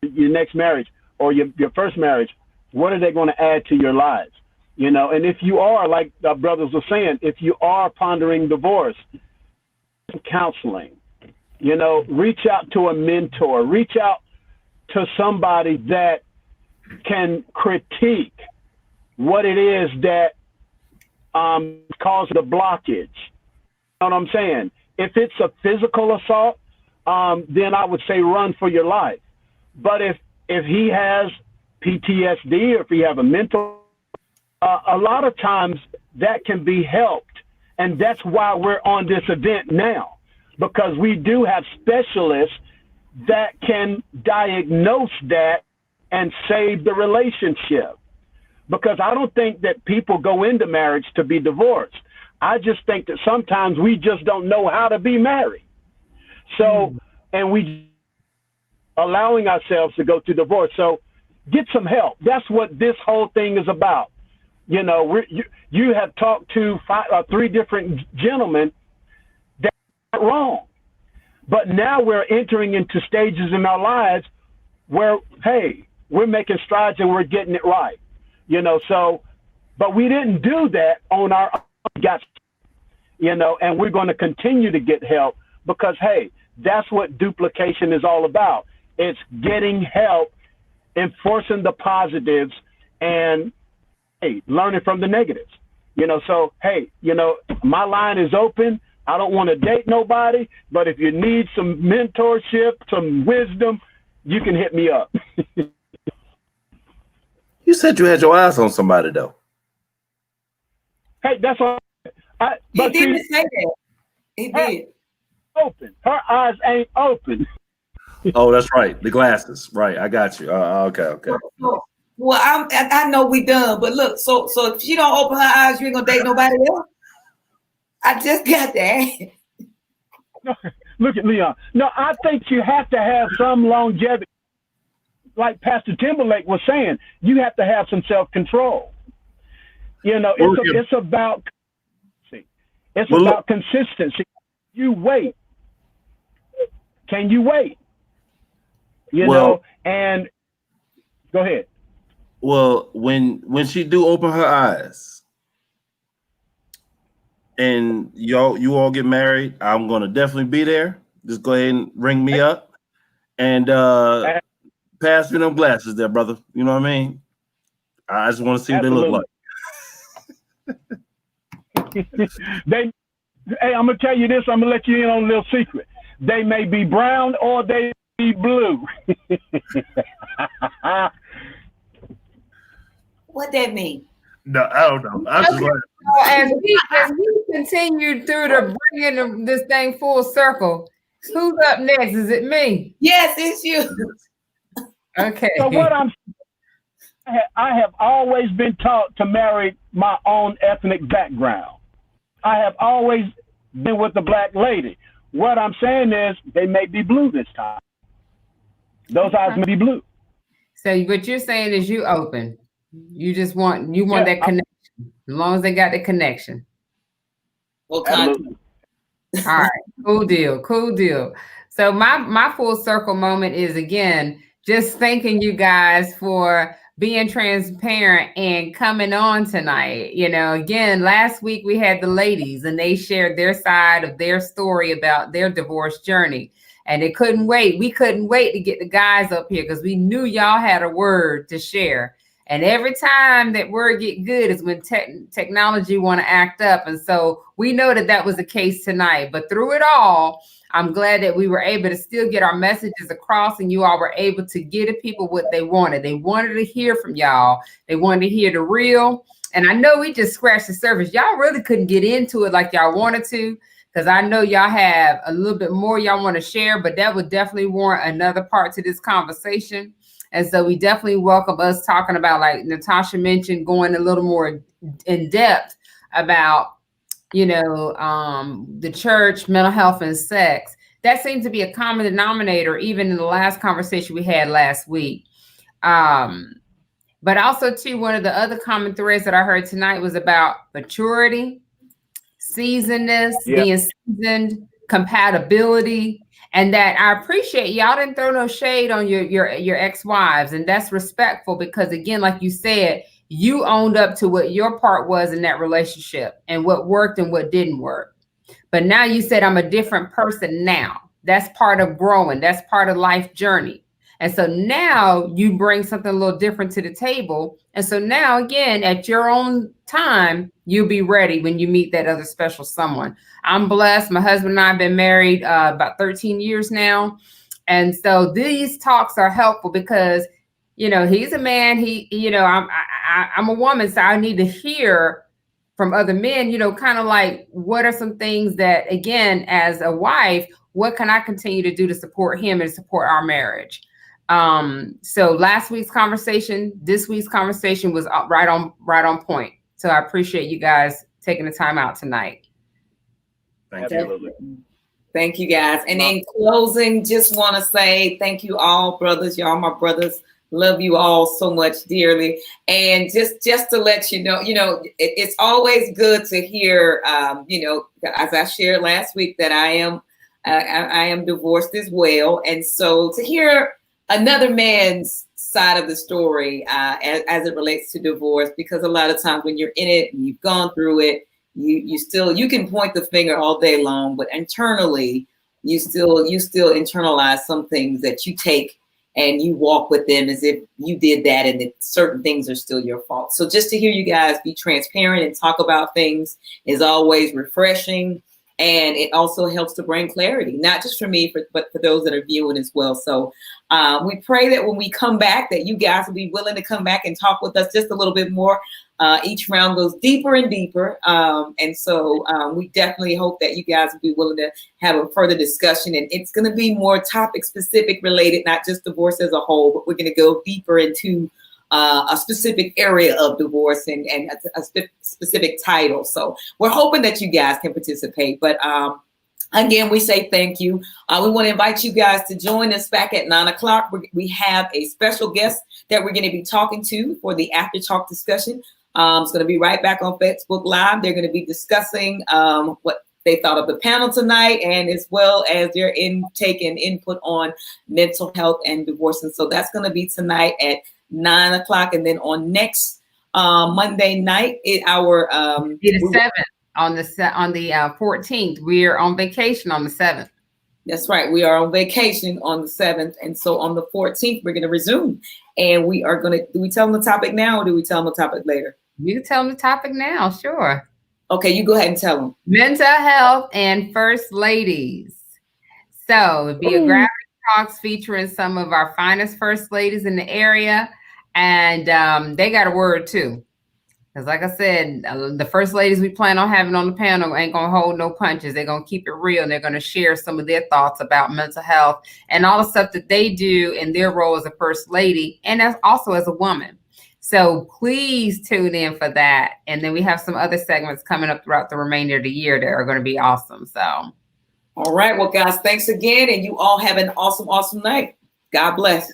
Speaker 3: your next marriage or your first marriage, what are they going to add to your lives? You know, and if you are, like the brothers were saying, if you are pondering divorce, counseling, you know, reach out to a mentor, reach out to somebody that can critique what it is that caused the blockage. You know what I'm saying? If it's a physical assault, then I would say run for your life. But if he has PTSD or if he have a mental, a lot of times that can be helped. And that's why we're on this event now, because we do have specialists that can diagnose that and save the relationship. Because I don't think that people go into marriage to be divorced. I just think that sometimes we just don't know how to be married. So, and we allowing ourselves to go through divorce. So get some help. That's what this whole thing is about. You know, you have talked to 3 different gentlemen that are wrong. But now we're entering into stages in our lives where, hey, we're making strides and we're getting it right. You know, so, but we didn't do that on our own, you know, and we're going to continue to get help because, hey, that's what duplication is all about. It's getting help, enforcing the positives, and, hey, learning from the negatives. You know, so, hey, you know, my line is open. I don't want to date nobody, but if you need some mentorship, some wisdom, you can hit me up.
Speaker 4: You said you had your eyes on somebody, though.
Speaker 3: Hey, that's all.
Speaker 2: He didn't say that. He did.
Speaker 3: Open. Her eyes ain't open.
Speaker 4: Oh, that's right. The glasses. Right. I got you. Okay.
Speaker 2: Well, I know we done, but look, so if she don't open her eyes, you ain't gonna date nobody else. I just got that.
Speaker 3: Look at Leon. No, I think you have to have some longevity. Like Pastor Timberlake was saying, you have to have some self-control. You know, it's about consistency. It's about consistency. You wait. Can you wait? You know, and go ahead.
Speaker 4: Well, when she do open her eyes and you all get married, I'm gonna definitely be there. Just go ahead and ring me up and pass me them glasses there, brother. You know what I mean? I just want to see what they look like. Hey, I'm gonna tell you this. I'm gonna let you in on a little secret. They may be brown or they may be blue.
Speaker 2: What that mean?
Speaker 4: No, I don't know.
Speaker 1: As we continue through the bringing this thing full circle, who's up next? Is it me?
Speaker 2: Yes, it's you.
Speaker 1: Okay.
Speaker 3: So I have always been taught to marry my own ethnic background. I have always been with the black lady. What I'm saying is they may be blue this time. Those eyes may be blue.
Speaker 1: So what you're saying is you open. You just want that connection. As long as they got the connection.
Speaker 2: Okay.
Speaker 3: Absolutely.
Speaker 1: All right. Cool deal. So my full circle moment is, again, just thanking you guys for being transparent and coming on tonight. You know, again, last week we had the ladies and they shared their side of their story about their divorce journey. And they couldn't wait. We couldn't wait to get the guys up here because we knew y'all had a word to share. And every time that word get good is when technology want to act up. And so we know that was the case tonight. But through it all, I'm glad that we were able to still get our messages across and you all were able to get to people what they wanted. They wanted to hear from y'all. They wanted to hear the real. And I know we just scratched the surface. Y'all really couldn't get into it like y'all wanted to, because I know y'all have a little bit more y'all want to share, but that would definitely warrant another part to this conversation. And so we definitely welcome us talking about, like Natasha mentioned, going a little more in depth about, the church, mental health, and sex. That seems to be a common denominator, even in the last conversation we had last week. But also, too, one of the other common threads that I heard tonight was about maturity, seasonedness, being seasoned, compatibility, and that I appreciate y'all didn't throw no shade on your ex-wives, and that's respectful because, again, like you said, you owned up to what your part was in that relationship and what worked and what didn't work. But now you said, I'm a different person now. That's part of growing. That's part of life journey. And so now you bring something a little different to the table. And so now, again, at your own time, you'll be ready when you meet that other special someone. I'm blessed. My husband and I have been married about 13 years now. And so these talks are helpful because, he's a man. I'm a woman, so I need to hear from other men, kind of like, what are some things that, again, as a wife, what can I continue to do to support him and support our marriage? So last week's conversation, this week's conversation was right on point. So I appreciate you guys taking the time out tonight.
Speaker 4: Thank you.
Speaker 2: Thank you, guys. And in closing, just want to say thank you all, brothers. Y'all, my brothers. Love you all so much dearly. And just to let you know, it's always good to hear, as I shared last week, that I am divorced as well. And so to hear another man's side of the story as it relates to divorce, because a lot of times when you're in it and you've gone through it, you can point the finger all day long, but internally you still internalize some things that you take and you walk with them as if you did that and that certain things are still your fault. So just to hear you guys be transparent and talk about things is always refreshing. And it also helps to bring clarity, not just for me, but for those that are viewing as well. So we pray that when we come back, that you guys will be willing to come back and talk with us just a little bit more. Each round goes deeper and deeper. And so we definitely hope that you guys will be willing to have a further discussion. And it's going to be more topic specific related, not just divorce as a whole, but we're going to go deeper into a specific area of divorce and a specific title. So we're hoping that you guys can participate. But again, we say thank you. We want to invite you guys to join us back at 9:00. We have a special guest that we're going to be talking to for the after talk discussion. It's going to be right back on Facebook Live. They're going to be discussing what they thought of the panel tonight, and as well as their intake and input on mental health and divorce. And so that's going to be tonight at 9:00, and then on next Monday night, the
Speaker 1: 7th on the 14th. We are on vacation on the 7th.
Speaker 2: That's right. We are on vacation on the 7th, and so on the 14th we're going to resume. And we are going to. Do we tell them the topic now, or do we tell them the topic later?
Speaker 1: You can tell them the topic now. Sure.
Speaker 2: Okay, you go ahead and tell them.
Speaker 1: Mental health and first ladies. So it'd be a Gravity Talks featuring some of our finest first ladies in the area. And they got a word too. Because like I said, the first ladies we plan on having on the panel ain't going to hold no punches. They're going to keep it real. And they're going to share some of their thoughts about mental health and all the stuff that they do in their role as a first lady and also as a woman. So please tune in for that. And then we have some other segments coming up throughout the remainder of the year that are going to be awesome. So.
Speaker 2: All right. Well, guys, thanks again. And you all have an awesome, awesome night. God bless.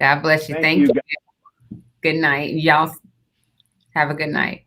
Speaker 1: God bless you. Thank you. Good night. Y'all have a good night.